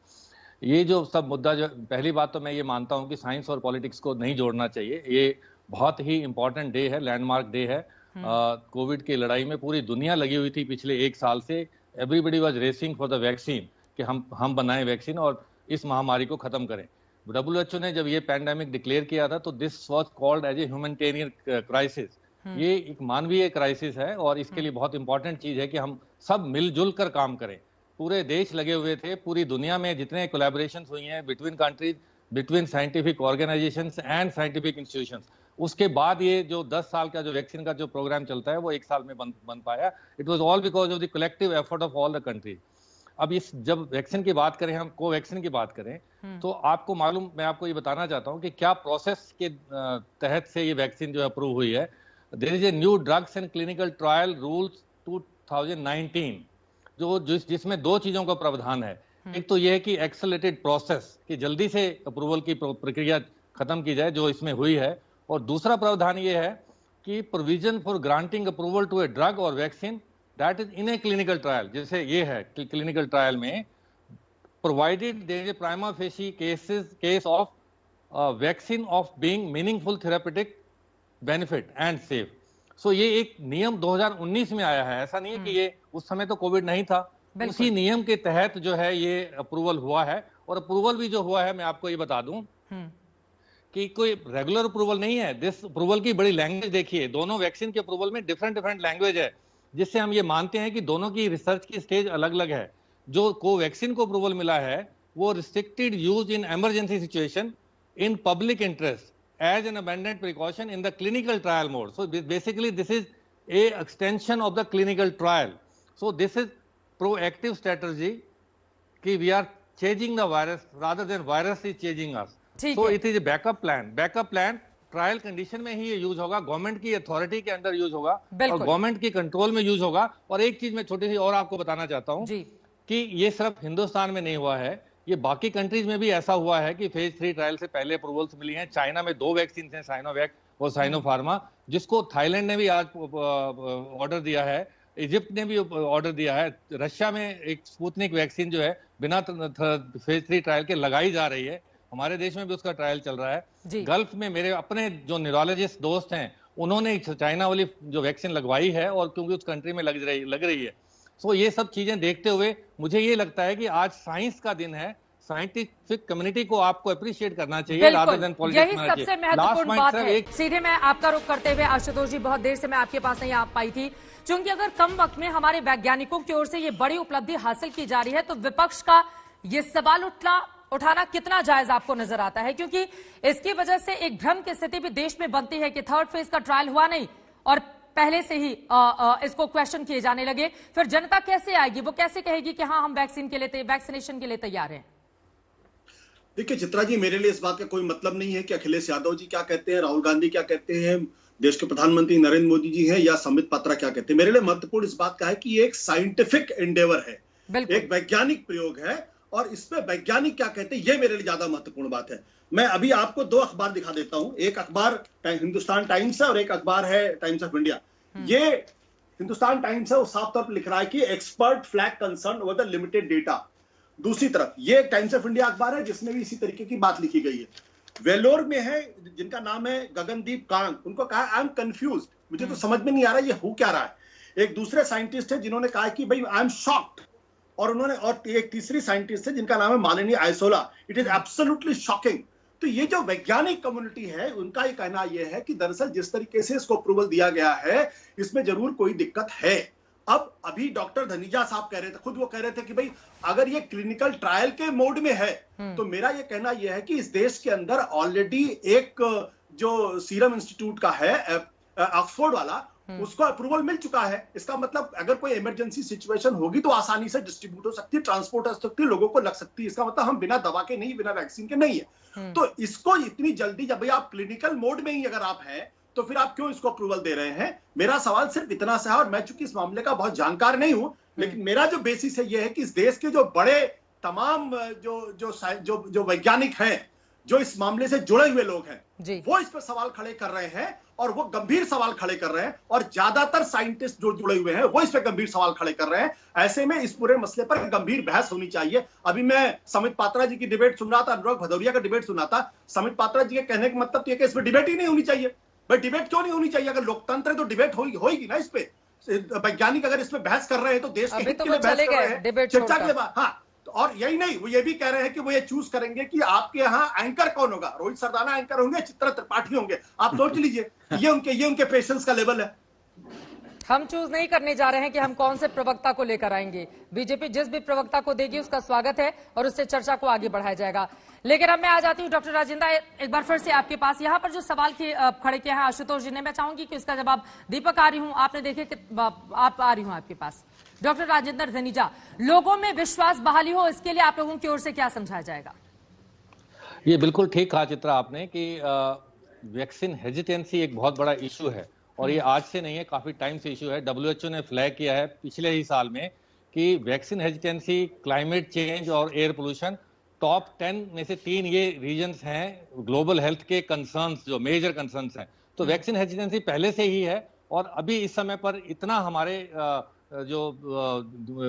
ये जो सब मुद्दा, जो पहली बात तो मैं ये मानता हूं कि साइंस और पॉलिटिक्स को नहीं जोड़ना चाहिए। ये बहुत ही इंपॉर्टेंट डे है, लैंडमार्क डे है। कोविड की लड़ाई में पूरी दुनिया लगी हुई थी पिछले एक साल से। Everybody was racing for the vaccine कि हम बनाएं वैक्सीन और इस महामारी को खत्म करें। WHO ने जब ये पैंडेमिक डिक्लेयर किया था तो this was called as a humanitarian crisis. ये एक मानवीय क्राइसिस है और इसके लिए बहुत इंपॉर्टेंट चीज है कि हम सब मिलजुल कर काम करें। पूरे देश लगे हुए थे, पूरी दुनिया में जितने कोलैबोरेशंस हुई हैं between countries, between scientific organisations and scientific institutions, उसके बाद ये जो 10 साल का जो वैक्सीन का जो प्रोग्राम चलता है वो एक साल में बन पाया। It was all because of the collective effort of all the countries. अब इस जब वैक्सीन की बात करें, हम कोवैक्सीन की बात करें, तो आपको मालूम, मैं आपको ये बताना चाहता हूं कि क्या प्रोसेस के तहत से ये वैक्सीन जो अप्रूव हुई है। There is a new drugs and clinical trial rules 2019 जिसमें दो चीजों का प्रावधान है। एक तो ये है कि एक्सेलरेटेड प्रोसेस, कि जल्दी से अप्रूवल की प्रक्रिया खत्म की जाए जो इसमें हुई है, और दूसरा प्रावधान ये है कि provision for granting approval to a drug और vaccine that is in a clinical trial. जैसे ये है कि क्लिनिकल ट्रायल में provided there is a prima facie case of vaccine of being meaningful therapeutic benefit and safe. So ये एक नियम 2019 में आया है, ऐसा नहीं है कि ये उस समय तो कोविड नहीं था। उसी नियम के तहत जो है ये अप्रूवल हुआ है। और अप्रूवल भी जो हुआ है, मैं आपको ये बता दूं कि कोई रेगुलर अप्रूवल नहीं है। दिस अप्रूवल की बड़ी लैंग्वेज देखिए, दोनों वैक्सीन के अप्रूवल में डिफरेंट लैंग्वेज है, जिससे हम ये मानते हैं कि दोनों की रिसर्च की स्टेज अलग अलग है। जो कोवैक्सीन को अप्रूवल मिला है वो restricted use in emergency situation in public interest as an abundant precaution in the clinical trial mode. So basically this is a extension of the clinical trial. So this is proactive strategy कि we are chasing the virus rather than virus is chasing us. So it is a backup plan trial condition में ही ये यूज होगा, गवर्नमेंट की अथॉरिटी के अंडर यूज होगा और गवर्नमेंट की कंट्रोल में यूज होगा। और एक चीज मैं छोटी सी और आपको बताना चाहता हूं कि ये सिर्फ हिंदुस्तान में नहीं हुआ है, ये बाकी कंट्रीज में भी ऐसा हुआ है कि फेज 3 ट्रायल से पहले अप्रूवल्स मिली हैं। चाइना में 2 वैक्सीन हैं, साइनोवैक और साइनोफार्मा, जिसको थाईलैंड ने भी आज ऑर्डर दिया है, इजिप्ट ने भी ऑर्डर दिया है। रशिया में एक स्पुतनिक वैक्सीन जो है बिना फेज 3 ट्रायल के लगाई जा रही है। हमारे देश में भी उसका ट्रायल चल रहा है। गल्फ में मेरे अपने जो न्यूरोलॉजिस्ट दोस्त हैं, उन्होंने चाइना वाली जो वैक्सीन लगवाई है और क्योंकि उस कंट्री में लग रही है। सो ये सब चीजें देखते हुए मुझे ये लगता है कि आज साइंस का दिन है। साइंटिफिक कम्युनिटी को आपको अप्रिशिएट करना चाहिए रादर देन पॉलिटिक्स। यही सबसे महत्वपूर्ण बात है। सीधे मैं आपका रुख करते हुए, आशुतोष जी, बहुत देर से मैं आपके पास नहीं आ पाई थी, क्योंकि अगर कम वक्त में हमारे वैज्ञानिकों की ओर से ये बड़ी उपलब्धि हासिल की जा रही है तो विपक्ष का ये सवाल उठाना कितना जायज आपको नजर आता है? क्योंकि इसकी वजह से एक भ्रम की स्थिति भी देश में बनती है कि थर्ड फेज का ट्रायल हुआ नहीं और पहले से ही इसको क्वेश्चन किए जाने लगे। फिर जनता कैसे आएगी, वो कैसे कहेगी कि हाँ, हम वैक्सीनेशन के लिए तैयार हैं? देखिए चित्रा जी, मेरे लिए इस बात का कोई मतलब नहीं है कि अखिलेश यादव जी क्या कहते हैं, राहुल गांधी क्या कहते हैं, देश के प्रधानमंत्री नरेंद्र मोदी जी हैं या संबित पात्रा क्या कहते हैं। मेरे लिए महत्वपूर्ण इस बात का है कि ये एक साइंटिफिक एंडेवर है, एक वैज्ञानिक प्रयोग है और इसमें वैज्ञानिक क्या कहते हैं ये मेरे लिए ज्यादा महत्वपूर्ण बात है। मैं अभी आपको 2 अखबार दिखा देता हूं। एक अखबार हिंदुस्तान टाइम्स है और एक अखबार है टाइम्स ऑफ इंडिया। ये हिंदुस्तान टाइम्स है, वो साफ तौर पर लिख रहा है कि expert flag concern over the limited data. दूसरी तरफ ये टाइम्स ऑफ इंडिया अखबार है जिसमें भी इसी तरीके की बात लिखी गई है। वेलोर में है जिनका नाम है गगनदीप कांग, उनको कहा आई एम कंफ्यूज्ड, मुझे तो समझ में नहीं आ रहा ये हो क्या रहा है। एक दूसरे साइंटिस्ट है जिन्होंने कहा कि भाई आई एम शॉक्ड, और एक तीसरी साइंटिस्ट है जिनका नाम है Malini Aysola, it is absolutely shocking. तो ये जो वैज्ञानिक कम्युनिटी है उनका ये कहना यह है कि दरअसल जिस तरीके से इसको अप्रूवल दिया गया है इसमें जरूर कोई दिक्कत है। अब अभी डॉक्टर धनीजा साहब कह रहे थे, खुद वो कह रहे थे कि भाई अगर ये क्लिनिकल ट्रायल के मोड में है तो मेरा ये कहना यह है कि इस देश के अंदर ऑलरेडी एक जो सीरम इंस्टीट्यूट का है ऑक्सफोर्ड वाला, उसको अप्रूवल मिल चुका है। इसका मतलब अगर कोई इमरजेंसी सिचुएशन होगी तो आसानी से डिस्ट्रीब्यूट हो सकती है, ट्रांसपोर्ट हो सकती है, लोगों को लग सकती है। इसका मतलब हम बिना दवा के नहीं, बिना वैक्सीन के नहीं है। तो इसको इतनी जल्दी, जब भाई आप क्लिनिकल मोड में ही अगर आप हैं तो फिर आप क्यों इसको अप्रूवल दे रहे हैं? मेरा सवाल सिर्फ इतना सा है, और मैं चूंकि इस मामले का बहुत जानकार नहीं हूं, लेकिन मेरा जो बेसिस है यह है कि इस देश के जो बड़े तमाम जो वैज्ञानिक हैं, जो इस मामले से जुड़े हुए लोग हैं, वो इस पर सवाल खड़े कर रहे हैं, और वो गंभीर सवाल खड़े कर रहे हैं, और ज्यादातर साइंटिस्ट जो जुड़े हुए हैं वो इस पर गंभीर सवाल खड़े कर रहे हैं। ऐसे में इस पूरे मसले पर गंभीर बहस होनी चाहिए। अभी मैं समित पात्रा जी की डिबेट सुन रहा था, अनुराग भदौरिया का डिबेट सुना था। समित पात्रा जी के कहने का मतलब यह कि इसमें डिबेट ही नहीं होनी चाहिए। भाई डिबेट क्यों नहीं होनी चाहिए? अगर लोकतंत्र है तो डिबेट होगी ना। इस पे वैज्ञानिक अगर इसमें बहस कर रहे हैं तो देश के हित के लिए बहस कर रहे हैं, चर्चा के लिए। हाँ, और यही नहीं, वो ये भी कह रहे हैं कि वो ये चूज करेंगे कि आपके यहाँ एंकर कौन होगा। रोहित सरदाना एंकर होंगे, चित्रा त्रिपाठी होंगे। आप सोच लीजिए, ये उनके पेशेंस का लेवल है। हम चूज नहीं करने जा रहे हैं कि हम कौन से प्रवक्ता को लेकर आएंगे। बीजेपी जिस भी प्रवक्ता को देगी उसका स्वागत है और उससे चर्चा को आगे बढ़ाया जाएगा। लेकिन अब मैं आ जाती हूँ डॉक्टर राजेंद्र, एक बार फिर से आपके पास। यहाँ पर जो सवाल खड़े किए हैं आशुतोष जी ने, मैं चाहूंगी कि उसका जवाब दीपक आ रही हूँ, आपने देखे आप आ रही हूँ आपके पास। डॉक्टर राजेंद्र धनीजा, लोगों में विश्वास बहाली हो, इसके लिए आप लोगों की ओर से क्या समझाया जाएगा? ये बिल्कुल ठीक कहा चित्रा आपने कि वैक्सीन हेजिटेंसी एक बहुत बड़ा इशू है, और ये आज से नहीं है, काफी टाइम से इशू है। WHO ने फ्लैग किया है पिछले ही साल में कि वैक्सीन हेजिटेंसी, क्लाइमेट चेंज और एयर पोल्यूशन टॉप 10 में से 3 ये रीजन्स हैं ग्लोबल हेल्थ के कंसर्न्स, जो मेजर कंसर्न्स हैं। तो वैक्सीन हेजिटेंसी पहले से ही है, और अभी इस समय पर इतना हमारे जो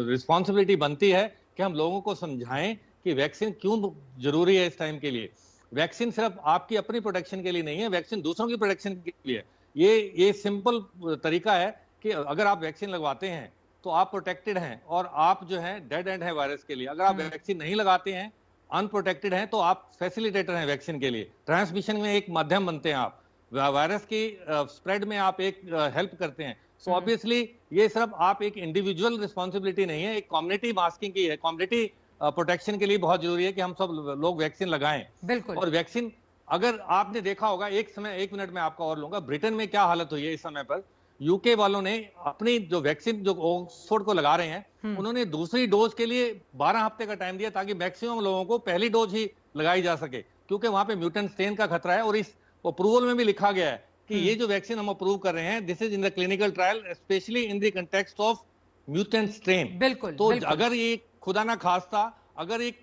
रिस्पॉन्सिबिलिटी बनती है कि हम लोगों को समझाएं कि वैक्सीन क्यों जरूरी है इस टाइम के लिए। वैक्सीन सिर्फ आपकी अपनी प्रोटेक्शन के लिए नहीं है, वैक्सीन दूसरों की प्रोटेक्शन के लिए। ये सिंपल तरीका है कि अगर आप वैक्सीन लगवाते हैं तो आप प्रोटेक्टेड हैं, और आप जो है डेड एंड है वायरस के लिए। अगर आप वैक्सीन नहीं लगाते हैं, अनप्रोटेक्टेड हैं, तो आप फैसिलिटेटर हैं वैक्सीन के लिए। ट्रांसमिशन में एक माध्यम बनते हैं आप, वायरस की स्प्रेड में आप एक हेल्प करते हैं। सो ऑब्वियसली ये सिर्फ आप एक इंडिविजुअल रिस्पॉन्सिबिलिटी नहीं है, एक कम्युनिटी मास्किंग की है। कम्युनिटी प्रोटेक्शन के लिए बहुत जरूरी है कि हम सब लोग वैक्सीन लगाएं। बिल्कुल। और वैक्सीन, अगर आपने देखा होगा, एक मिनट में आपका और लूंगा, ब्रिटेन में क्या हालत हुई है इस समय पर। यूके वालों ने अपनी जो वैक्सीन जो ऑक्सफोर्ड को लगा रहे हैं, उन्होंने दूसरी डोज के लिए 12 हफ्ते का टाइम दिया ताकि मैक्सिमम लोगों को पहली डोज ही लगाई जा सके, क्योंकि वहां पे म्यूटेंट स्ट्रेन का खतरा है। और इस अप्रूवल में भी लिखा गया है कि ये जो वैक्सीन हम अप्रूव कर रहे हैं, this is in the clinical trial specially in the context of mutant strain. तो अगर ये खुदा ना खास्ता अगर एक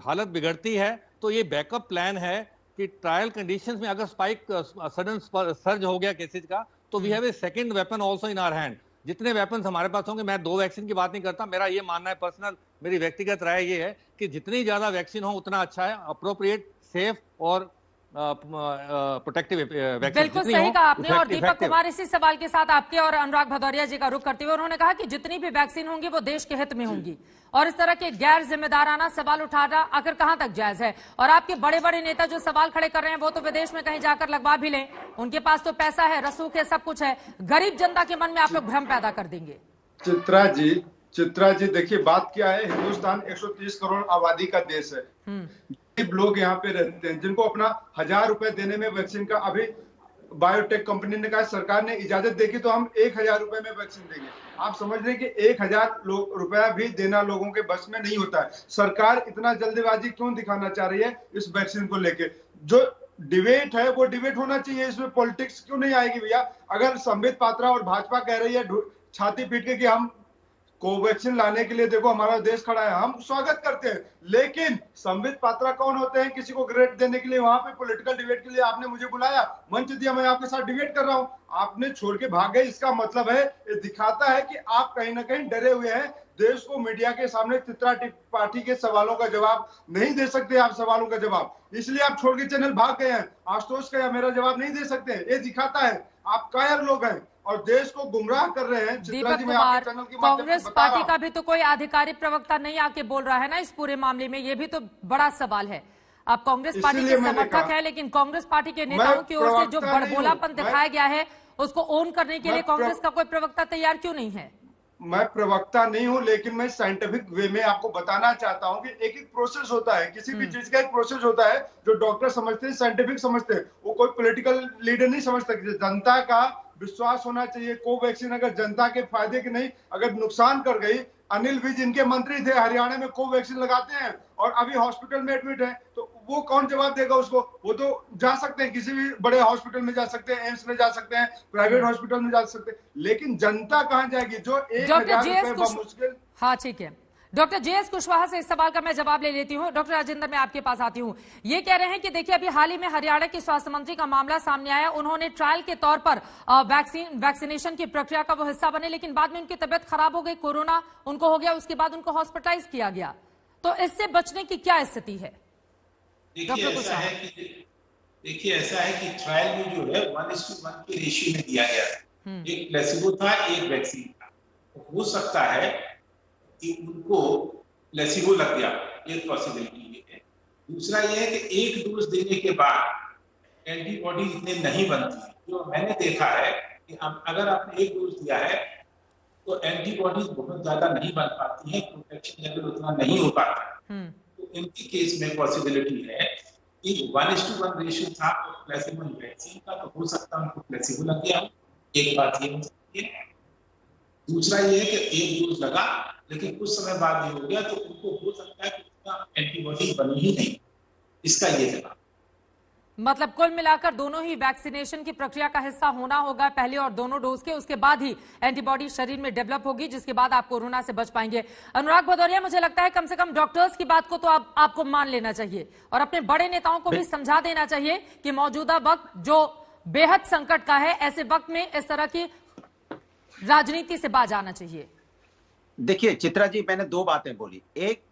हालत बिगड़ती है तो ये बैकअप प्लान है कि ट्रायल कंडीशंस में अगर स्पाइक सडन सर्ज हो गया केसेज का, तो we have a second weapon also in our hand. जितने वेपन्स हमारे पास होंगे, मैं 2 वैक्सीन की बात नहीं करता, मेरा ये मानना है, पर्सनल मेरी व्यक्तिगत राय ये है कि जितनी ज्यादा वैक्सीन हो उतना अच्छा है, अप्रोप्रिएट, सेफ और प्रोटेक्टिव वैक्सीन। बिल्कुल सही कहा आपने। और दीपक कुमार, इसी सवाल के साथ आपके और अनुराग भदौरिया जी का रुख करते हुए उन्होंने कहा कि जितनी भी वैक्सीन होंगी वो देश के हित में होंगी, और इस तरह के गैर जिम्मेदाराना सवाल उठाना आखिर कहां तक जायज है? और आपके बड़े बड़े नेता जो सवाल खड़े कर रहे हैं वो तो विदेश में कहीं जाकर लगवा भी लें, उनके पास तो पैसा है, रसूख है, सब कुछ है। गरीब जनता के मन में आप लोग भ्रम पैदा कर देंगे। चित्रा जी देखिए, बात क्या है, हिंदुस्तान 130 करोड़ आबादी का देश है। गरीब लोग यहाँ पे रहते हैं, जिनको अपना 1000 रुपए देने में वैक्सीन का, अभी बायोटेक कंपनी ने कहा सरकार ने इजाजत देगी तो हम 1000 रुपए में वैक्सीन देंगे। आप समझ रहे हैं कि 1000 रुपया भी देना लोगों के बस में नहीं होता है। सरकार इतना जल्दबाजी क्यों दिखाना चाह रही है इस वैक्सीन को लेके? जो डिबेट है वो डिबेट होना चाहिए, इसमें पॉलिटिक्स क्यों नहीं आएगी भैया? अगर संबित पात्रा और भाजपा कह रही है छाती पीट के कि हम कोवैक्सीन लाने के लिए देखो हमारा देश खड़ा है, हम स्वागत करते हैं, लेकिन संबित पात्रा कौन होते हैं किसी को ग्रेड देने के लिए? वहां पे पॉलिटिकल डिबेट के लिए आपने मुझे बुलाया, मंच दिया, मैं आपके साथ डिबेट कर रहा हूं, आपने छोड़ के भाग गए। इसका मतलब है, ये दिखाता है कि आप कहीं ना कहीं डरे हुए हैं। देश को मीडिया के सामने चित्रा त्रिपाठी के सवालों का जवाब नहीं दे सकते आप, सवालों का जवाब, इसलिए आप छोड़ के चैनल भाग गए हैं। आशुतोष का मेरा जवाब नहीं दे सकते, ये दिखाता है आप कायर लोग हैं और देश को गुमराह कर रहे हैं। दीपक कुमार, कांग्रेस पार्टी का भी तो कोई आधिकारिक प्रवक्ता नहीं आके बोल रहा है ना इस पूरे मामले में, ये भी तो बड़ा सवाल है। आप कांग्रेस पार्टी के समर्थक हैं, लेकिन कांग्रेस पार्टी के नेताओं की ओर से जो बड़बोलापन दिखाया गया है उसको ओन करने के लिए कांग्रेस का कोई प्रवक्ता तैयार क्यों नहीं है? मैं प्रवक्ता नहीं हूं, लेकिन मैं साइंटिफिक वे में आपको बताना चाहता हूं कि एक एक प्रोसेस होता है, किसी भी चीज का एक प्रोसेस होता है जो डॉक्टर समझते हैं, साइंटिफिक समझते हैं, वो कोई पॉलिटिकल लीडर नहीं समझता। जनता का विश्वास होना चाहिए। कोवैक्सीन अगर जनता के फायदे की नहीं, अगर नुकसान कर गई, अनिल विज इनके मंत्री थे, हरियाणा में कोवैक्सीन लगाते हैं और अभी हॉस्पिटल में एडमिट है, तो वो कौन जवाब देगा उसको? वो तो जा सकते हैं, किसी भी बड़े हॉस्पिटल में जा सकते हैं, एम्स में जा सकते हैं, प्राइवेट हॉस्पिटल में जा सकते हैं, लेकिन जनता कहां जाएगी जो 1,000 रुपए मुश्किल। हाँ ठीक है, डॉक्टर जेएस कुशवाहा से इस सवाल का मैं जवाब ले लेती हूं। डॉक्टर राजेंद्र, मैं आपके पास आती हूं। ये कह रहे हैं कि देखिए, अभी हाल ही में हरियाणा के स्वास्थ्य मंत्री का मामला सामने आया। उन्होंने ट्रायल के तौर पर वैक्सीनेशन की प्रक्रिया का वो हिस्सा बने, लेकिन बाद में उनकी तबियत खराब हो गई, कोरोना उनको हो गया, उसके बाद उनको हॉस्पिटलाइज किया गया। तो इससे बचने की क्या स्थिति है? देखिए ऐसा है कि ट्रायल में जो है 1:1 के रेशियो में दिया गया है। एक प्लेसिबो था, एक वैक्सीन था। तो हो सकता है कि उनको प्लेसिबो लग गया, एक पॉसिबिलिटी है। दूसरा ये है कि एक डोज देने के बाद एंटीबॉडी इतने नहीं बनती। जो मैंने देखा है कि अगर आपने एक डोज दिया है तो एंटीबॉडीज बहुत ज्यादा नहीं बन पाती हैं, प्रोटेक्शन लेवल उतना नहीं हो पाता। तो इनके केस में पॉसिबिलिटी है कि 1:1 रेशियो था प्लेसिबो वैक्सीन का, तो हो सकता है उनको प्लेसिबो लग गया। एक बात ये हो सकती है। दूसरा ये है कि एक डोज लगा लेकिन कुछ समय बाद ये हो गया, तो उनको हो सकता है कि उतना एंटीबॉडी बनी ही नहीं। इसका ये जवाब। मतलब कुल मिलाकर दोनों ही वैक्सीनेशन की प्रक्रिया का हिस्सा होना होगा, पहले और दोनों डोज के, उसके बाद ही एंटीबॉडी शरीर में डेवलप होगी, जिसके बाद आप कोरोना से बच पाएंगे। अनुराग भदौरिया, मुझे लगता है कम से कम डॉक्टर्स की बात को तो आपको मान लेना चाहिए और अपने बड़े नेताओं को भी समझा देना चाहिए कि मौजूदा वक्त जो बेहद संकट का है, ऐसे वक्त में इस तरह की राजनीति से बाज आना चाहिए। देखिए चित्रा जी, मैंने दो बातें बोली। एक,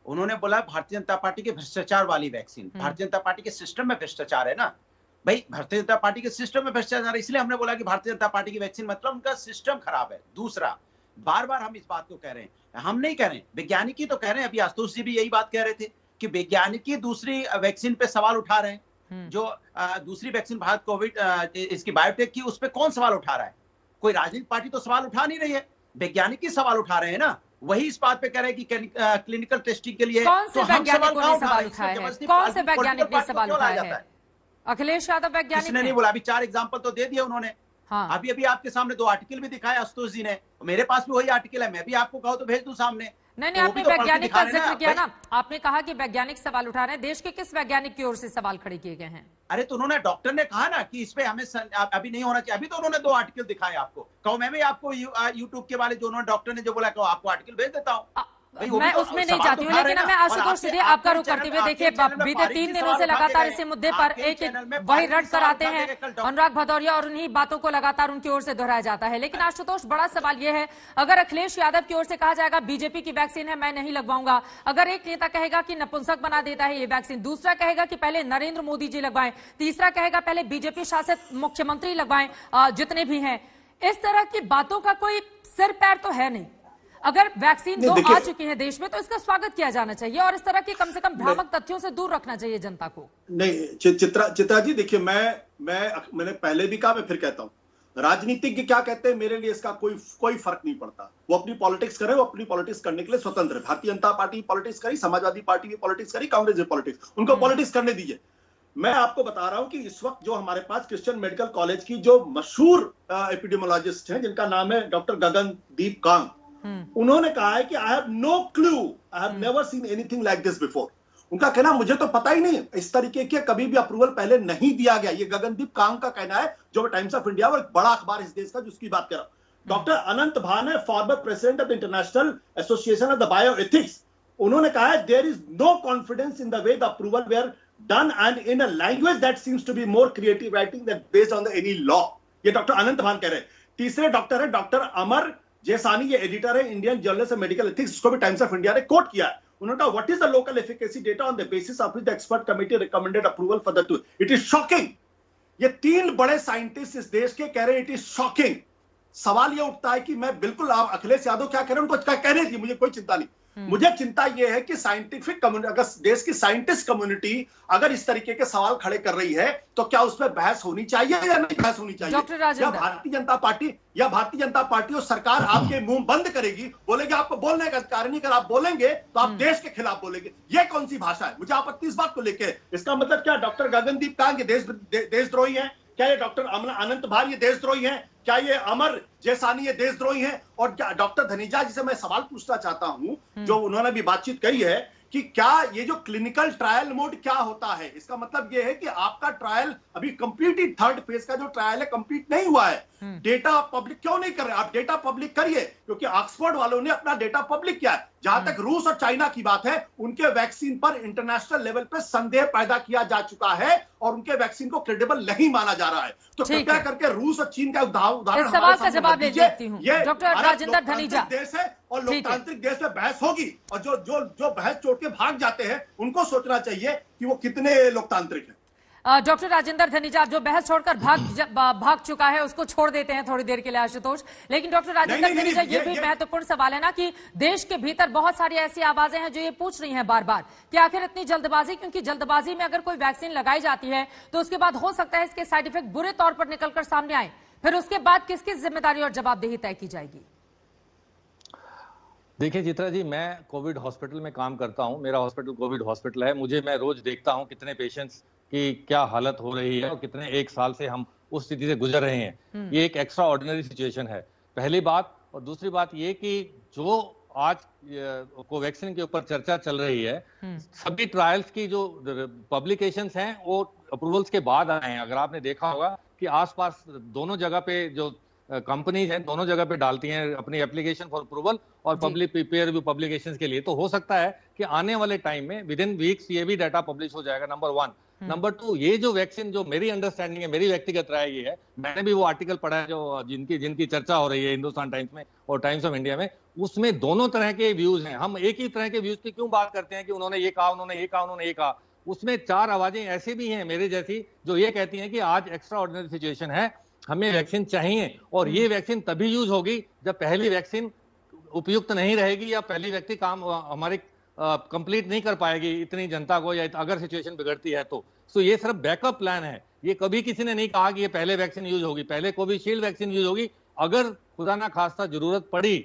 उन्होंने बोला भारतीय जनता पार्टी के भ्रष्टाचार वाली वैक्सीन। भारतीय जनता पार्टी के सिस्टम में भ्रष्टाचार है ना भाई, भारतीय जनता पार्टी के सिस्टम में भ्रष्टाचार है, इसलिए हमने बोला कि भारतीय जनता पार्टी की वैक्सीन मतलब उनका सिस्टम खराब है। दूसरा, बार बार हम इस बात को कह रहे हैं, हम नहीं कह रहे हैं, वैज्ञानिक तो कह रहे हैं। अभी आशुतोष जी भी यही बात कह रहे थे कि वैज्ञानिक दूसरी वैक्सीन पे सवाल उठा रहे हैं। जो दूसरी वैक्सीन भारत कोविड इसकी बायोटेक की, उस पर कौन सवाल उठा रहा है? कोई राजनीतिक पार्टी तो सवाल उठा नहीं रही है, वैज्ञानिक ही सवाल उठा रहे हैं ना। वही इस बात पे कह रहे हैं कि क्लिनिकल टेस्टिंग के लिए कौन से वैज्ञानिकों ने सवाल उठाया है? कौन से वैज्ञानिक ने सवाल उठाया है? अखिलेश यादव वैज्ञानिक ने नहीं बोला। अभी 4 एग्जांपल तो दे दिए उन्होंने। हाँ। अभी आपके सामने 2 आर्टिकल भी दिखाया आशुतोष जी ने, मेरे पास भी वही आर्टिकल है, मैं भी आपको कहूं तो भेज दूं सामने। नहीं, आपने वैज्ञानिक का जिक्र किया ना, आपने कहा कि वैज्ञानिक सवाल उठा रहे हैं। देश के किस वैज्ञानिक की ओर से सवाल खड़े किए गए हैं? अरे तो उन्होंने, डॉक्टर ने कहा ना कि इस पे हमें अभी नहीं होना चाहिए। अभी तो उन्होंने 2 आर्टिकल दिखाए आपको। कहो मैं भी आपको यूट्यूब के वाले जो उन्होंने डॉक्टर ने जो बोला, कहो आपको आर्टिकल भेज देता हूँ। मैं उसमें नहीं जाती हूँ, लेकिन मैं आशुतोष सीधे आपका रुख करते हुए, देखिए बीते 3 दिनों से लगातार इसी मुद्दे पर एक वही रट कर आते हैं अनुराग भदौरिया, और उन्हीं बातों को लगातार उनकी ओर से दोहराया जाता है। लेकिन आशुतोष, बड़ा सवाल यह है, अगर अखिलेश यादव की ओर से कहा जाएगा बीजेपी की वैक्सीन है, मैं नहीं लगवाऊंगा, अगर एक नेता कहेगा कि नपुंसक बना देता है ये वैक्सीन, दूसरा कहेगा कि पहले नरेंद्र मोदी जी लगवाएं, तीसरा कहेगा पहले बीजेपी शासित मुख्यमंत्री लगवाएं, जितने भी हैं, इस तरह की बातों का कोई सिर पैर तो है नहीं। अगर वैक्सीन 2 आ चुकी है देश में, तो इसका स्वागत किया जाना चाहिए और इस तरह की कम से कम भ्रामक तथ्यों से दूर रखना चाहिए जनता को। नहीं चित्रा जी, देखिए मैंने पहले भी कहा, मैं फिर कहता हूं, राजनीतिज्ञ क्या कहते हैं मेरे लिए इसका कोई फर्क नहीं पड़ता। वो अपनी पॉलिटिक्स करे, वो अपनी पॉलिटिक्स करने के लिए स्वतंत्र है। भारतीय जनता पार्टी पॉलिटिक्स करी, समाजवादी पार्टी की पॉलिटिक्स करी, कांग्रेस की पॉलिटिक्स, उनको पॉलिटिक्स करने दीजिए। मैं आपको बता रहा हूं कि इस वक्त जो हमारे पास क्रिश्चियन मेडिकल कॉलेज की जो मशहूर एपिडेमियोलॉजिस्ट हैं, जिनका नाम है डॉक्टर गगनदीप कांग, उन्होंने कहा है कि I have no clue, I have never seen anything like this before. उनका कहना, मुझे तो पता ही नहीं, इस तरीके के कभी भी अप्रूवल पहले नहीं दिया गया। ये गगनदीप कांग का कहना है, जो टाइम्स ऑफ इंडिया, वो एक बड़ा अखबार इस देश का, जिसकी बात कर रहा हूं। डॉक्टर अनंत भान है, former president of the international association of the bioethics. उन्होंने कहा है, there is no confidence in the way the approval were done and in a language that seems to be more creative writing that based on the any law. ये डॉक्टर अनंत भान कह रहे हैं। तीसरे डॉक्टर है डॉक्टर अमर जैसानी, ये एडिटर है Indian journal of medical ethics, इसको भी टाइम्स ऑफ इंडिया ने कोट किया है। उन्होंने कहा, what is the local efficacy data on the basis of the expert committee recommended approval for the two. It is shocking. ये 3 बड़े साइंटिस्ट इस देश के कह रहे हैं इट इज शॉकिंग। सवाल ये उठता है कि मैं बिल्कुल, आप अखिलेश यादव क्या कह रहे हैं, उनको क्या कहने दी, मुझे कोई चिंता नहीं। मुझे चिंता यह है कि साइंटिफिक कम्युनिटी, अगर देश की साइंटिस्ट कम्युनिटी अगर इस तरीके के सवाल खड़े कर रही है तो क्या उस पर बहस होनी चाहिए या नहीं बहस होनी चाहिए? या भारतीय जनता पार्टी और सरकार आपके मुंह बंद करेगी, बोलेगी आपको बोलने का अधिकार नहीं, अगर आप बोलेंगे तो आप देश के खिलाफ बोलेंगे? ये कौन सी भाषा है? मुझे आपत्ति इस बात को लेकर। इसका मतलब क्या डॉक्टर गगनदीप कांग ये देशद्रोही है? क्या ये डॉक्टर अनंत भार ये देशद्रोही है? क्या ये अमर जैसानी ये देशद्रोही है? और क्या डॉक्टर धनीजा जी से मैं सवाल पूछना चाहता हूं, जो उन्होंने भी बातचीत कही है, कि क्या ये जो क्लिनिकल ट्रायल मोड क्या होता है? इसका मतलब ये है कि आपका ट्रायल अभी कंप्लीट थर्ड फेज का जो ट्रायल है कंप्लीट नहीं हुआ है। डेटा पब्लिक क्यों नहीं कर रहे? आप डेटा पब्लिक करिए, क्योंकि ऑक्सफोर्ड वालों ने अपना डेटा पब्लिक किया है। जहां तक रूस और चाइना की बात है, उनके वैक्सीन पर इंटरनेशनल लेवल पे संदेह पैदा किया जा चुका है और उनके वैक्सीन को क्रेडिबल नहीं माना जा रहा है। तो कृपया करके रूस और चीन का उदाहरण सवाल का जवाब ले लेती हूं। ये डॉक्टर राजेंद्र धनीजा देश है और लोकतांत्रिक देश में बहस होगी, और जो बहस छोड़ के भाग जाते हैं उनको सोचना चाहिए कि वो कितने लोकतांत्रिक है। डॉक्टर राजेंद्र धनीजा, जो बहस छोड़कर भाग चुका है उसको छोड़ देते हैं थोड़ी देर के लिए आशुतोष, लेकिन डॉक्टर राजेंद्र धनीजा ये भी महत्वपूर्ण सवाल है ना कि देश के भीतर बहुत सारी ऐसी आवाजें हैं जो ये पूछ रही हैं बार बार कि आखिर इतनी जल्दबाजी, क्योंकि जल्दबाजी में अगर कोई वैक्सीन लगाई जाती है तो उसके बाद हो सकता है इसके साइड इफेक्ट बुरे तौर पर निकलकर सामने आए, फिर उसके बाद किसकी जिम्मेदारी और जवाबदेही तय की जाएगी? देखिए चित्रा जी, मैं कोविड हॉस्पिटल में काम करता हूं, मेरा हॉस्पिटल कोविड हॉस्पिटल है। मैं रोज देखता हूं कितने पेशेंट्स की क्या हालत हो रही है और कितने एक साल से हम उस स्थिति से गुजर रहे हैं। ये एक एक्स्ट्रा ऑर्डिनरी सिचुएशन है, पहली बात। और दूसरी बात ये कि जो आज कोवैक्सीन के ऊपर चर्चा चल रही है, सभी ट्रायल्स की जो पब्लिकेशंस हैं वो अप्रूवल्स के बाद आए हैं। अगर आपने देखा होगा कि आसपास दोनों जगह पे जो कंपनीज हैं दोनों जगह पे डालती हैं अपनी एप्लीकेशन फॉर अप्रूवल और पब्लिक पेयर रिव्यू पब्लिकेशंस के लिए, तो हो सकता है कि आने वाले टाइम में विद इन वीक्स ये भी डाटा पब्लिश हो जाएगा, नंबर 1। नंबर 2, ये जो वैक्सीन, जो मेरी अंडरस्टैंडिंग है, मेरी व्यक्तिगत राय ये है, मैंने भी वो आर्टिकल पढ़ा है जो जिनकी चर्चा हो रही है हिंदुस्तान टाइम्स में और टाइम्स ऑफ इंडिया में, उसमें दोनों तरह के व्यूज हैं। हम एक ही तरह के व्यूज की क्यों बात करते हैं कि उन्होंने ये कहा, उन्होंने ये कहा, उन्होंने ये कहा? उसमें 4 आवाजें ऐसी भी हैं मेरे जैसी जो ये कहती हैं कि आज एक्स्ट्रा ऑर्डिनरी सिचुएशन है, हमें वैक्सीन चाहिए और ये वैक्सीन तभी यूज होगी जब पहली वैक्सीन उपयुक्त नहीं रहेगी या पहली व्यक्ति काम हमारे कंप्लीट नहीं कर पाएगी इतनी जनता को, या अगर सिचुएशन बिगड़ती है तो ये सिर्फ बैकअप प्लान है। ये कभी किसी ने नहीं कहा कि ये पहले वैक्सीन यूज होगी, पहले कोविशील्ड वैक्सीन यूज होगी। अगर खुदा ना खास्ता जरूरत पड़ी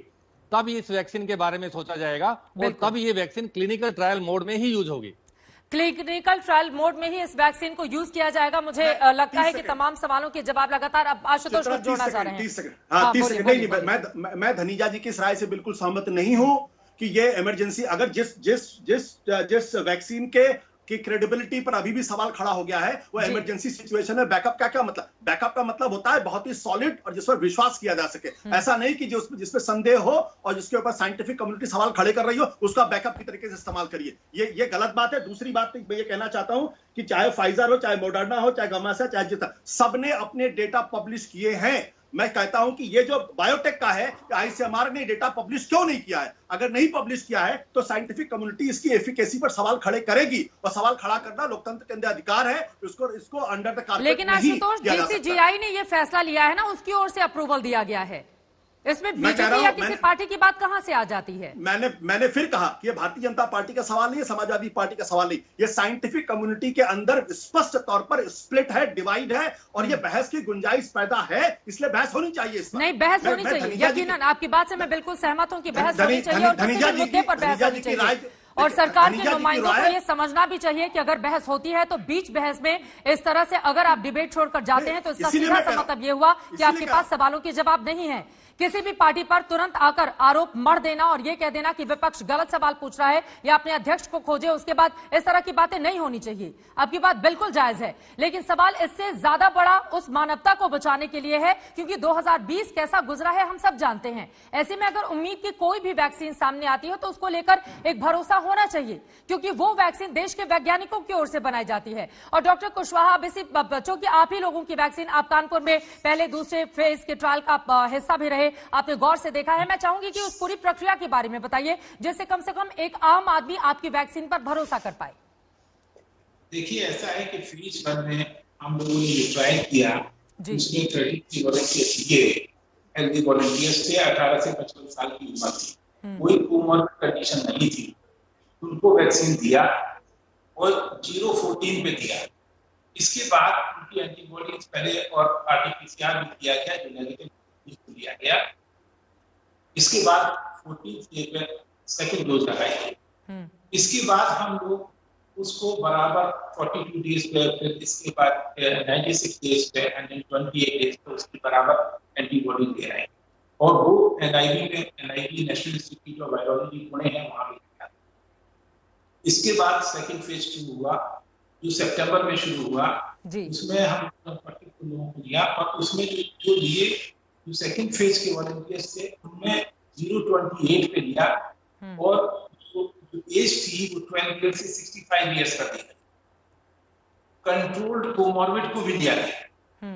तब इस वैक्सीन के बारे में सोचा जाएगा और तब ये वैक्सीन क्लिनिकल ट्रायल मोड में ही यूज होगी। क्लिनिकल ट्रायल मोड में ही इस वैक्सीन को यूज किया जाएगा। मुझे लगता है कि तमाम सवालों के जवाब लगातार अब आशुतोष को जोड़ना चाह रहे हैं। 30 सेकंड। मैं धनीजा जी की इस राय से बिल्कुल सहमत नहीं हूं कि ये इमरजेंसी, अगर जिस वैक्सीन की क्रेडिबिलिटी पर अभी भी सवाल खड़ा हो गया है वो इमरजेंसी सिचुएशन में बैकअप का क्या मतलब? बैकअप का मतलब होता है बहुत ही सॉलिड और जिस पर विश्वास किया जा सके। ऐसा नहीं कि जिसपे संदेह हो और जिसके ऊपर साइंटिफिक कम्युनिटी सवाल खड़े कर रही हो उसका बैकअप की तरीके से इस्तेमाल करिए। ये गलत बात है। दूसरी बात मैं ये कहना चाहता हूं कि चाहे फाइजर हो, चाहे मोडर्ना हो, चाहे गमासा, चाहे जितना, सबने अपने डेटा पब्लिश किए हैं। मैं कहता हूं कि ये जो बायोटेक का है, आईसीएमआर ने डेटा पब्लिश क्यों नहीं किया है? अगर नहीं पब्लिश किया है तो साइंटिफिक कम्युनिटी इसकी एफिकेसी पर सवाल खड़े करेगी और सवाल खड़ा करना लोकतंत्र के अंदर अधिकार है। इसको अंडर द कारपेट लेकिन आशुतोष, डीसीजीआई ने ये फैसला लिया है ना, उसकी ओर से अप्रूवल दिया गया है। इसमें बीजेपी या किसी पार्टी की बात कहां से आ जाती है? मैंने फिर कहा कि ये भारतीय जनता पार्टी का सवाल नहीं है, समाजवादी पार्टी का सवाल नहीं। ये साइंटिफिक कम्युनिटी के अंदर स्पष्ट तौर पर स्प्लिट है, डिवाइड है और ये बहस की गुंजाइश पैदा है, इसलिए बहस होनी चाहिए। नहीं, बहस होनी चाहिए, यकीनन आपकी बात से मैं बिल्कुल सहमत हूं कि बहस होनी चाहिए और किसी भी मुद्दे पर बहस होनी चाहिए। और सरकार के नुमाइंदों को ये समझना भी चाहिए कि अगर बहस होती है तो बीच बहस में इस तरह से अगर आप डिबेट छोड़कर जाते हैं तो इसका सीधा सा मतलब ये हुआ कि आपके पास सवालों के जवाब नहीं है। किसी भी पार्टी पर तुरंत आकर आरोप मढ़ देना और ये कह देना कि विपक्ष गलत सवाल पूछ रहा है या अपने अध्यक्ष को खोजे, उसके बाद इस तरह की बातें नहीं होनी चाहिए। आपकी बात बिल्कुल जायज है, लेकिन सवाल इससे ज्यादा बड़ा उस मानवता को बचाने के लिए है, क्योंकि 2020 कैसा गुजरा है हम सब जानते हैं। ऐसे में अगर उम्मीद की कोई भी वैक्सीन सामने आती है तो उसको लेकर एक भरोसा होना चाहिए, क्योंकि वो वैक्सीन देश के वैज्ञानिकों की ओर से बनाई जाती है। और डॉक्टर कुशवाहा, अब इसी बच्चों की आप ही लोगों की वैक्सीन, आप कानपुर में पहले दूसरे फेज के ट्रायल का हिस्सा भी रहे, आपने गौर से देखा है। मैं चाहूंगी कि उस पूरी प्रक्रिया के बारे में बताइए जिससे कम से कम एक आम आदमी आपकी वैक्सीन पर भरोसा कर पाए। देखिए, ऐसा है कि फेज 1 में हम लोगों ने जो ट्रायल किया उसमें 33 वॉलंटियर्स ये हेल्दी वॉलंटियर्स थे, 18 से 55 साल की उम्र थी। कोई कोमॉर्बिड कंडीशन नहीं थी, उनको वैक्सीन दिया और 0-14 पे दिया। इसके बाद उनकी एंटीबॉडीज पहले और आरटीपीसीआर भी किया गया जो नेगेटिव दिया गया। इसके बाद 14 डे पे सेकंड डोज लगाई गई। इसके बाद हम लोग उसको बराबर 42 डेज पे, फिर इसके बाद 96 डेज पे एंड 28 डेज पे उसकी बराबर एंटीबॉडी दे रहे हैं और वो NIV national institute of virology Pune है, वहां भी। इसके बाद सेकंड फेज शुरू हुआ जो सितंबर में शुरू हुआ, उसमें हम 40 लोगों को दिया और उसमें जो लिए जो सेकंड फेज के वॉलंटियर्स थे उनमें 0-28 पे लिया और जो एज थी वो 12 ईयर से 65 ईयर्स का दी। कंट्रोल्ड कोमॉर्बिड को भी दिया गया,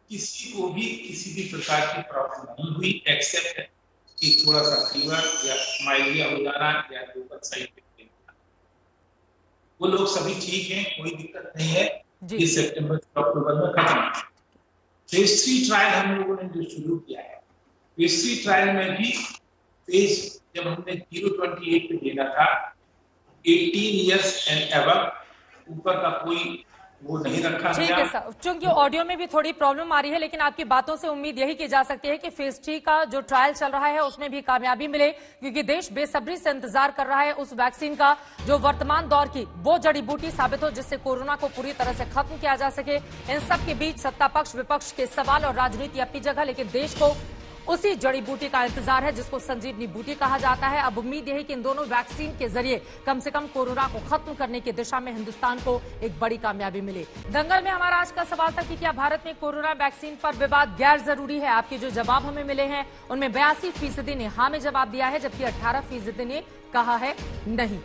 किसी को भी किसी भी प्रकार की प्रॉब्लम नहीं हुई एक्सेप्ट कि थोड़ा सा फीवर या माइलिया हो जाना या लोकल साइड पे, वो लोग सभी ठीक हैं, कोई दिक्कत नहीं है। ये सितंबर अक्टूबर में खत्म। फेज 3 ट्रायल हम लोगों ने जो शुरू किया है, फेज 3 ट्रायल में भी फेज जब हमने 0-28 पे देना था, 18 इयर्स एंड अबव ऊपर का कोई वो नहीं रखा गया। ठीक है सर, चूंकि ऑडियो में भी थोड़ी प्रॉब्लम आ रही है, लेकिन आपकी बातों से उम्मीद यही की जा सकती है कि फेज 3 का जो ट्रायल चल रहा है उसमें भी कामयाबी मिले, क्योंकि देश बेसब्री से इंतजार कर रहा है उस वैक्सीन का जो वर्तमान दौर की वो जड़ी बूटी साबित हो जिससे कोरोना को पूरी तरह से खत्म किया जा सके। इन सब के बीच सत्ता पक्ष विपक्ष के सवाल और राजनीति अपनी जगह, लेकिन देश को उसी जड़ी बूटी का इंतजार है जिसको संजीवनी बूटी कहा जाता है। अब उम्मीद यही कि इन दोनों वैक्सीन के जरिए कम से कम कोरोना को खत्म करने की दिशा में हिंदुस्तान को एक बड़ी कामयाबी मिले। दंगल में हमारा आज का सवाल था कि क्या भारत में कोरोना वैक्सीन पर विवाद गैर जरूरी है। आपके जो जवाब हमें मिले हैं उनमें 82% ने हाँ में जवाब दिया है, जबकि 18% ने कहा है नहीं।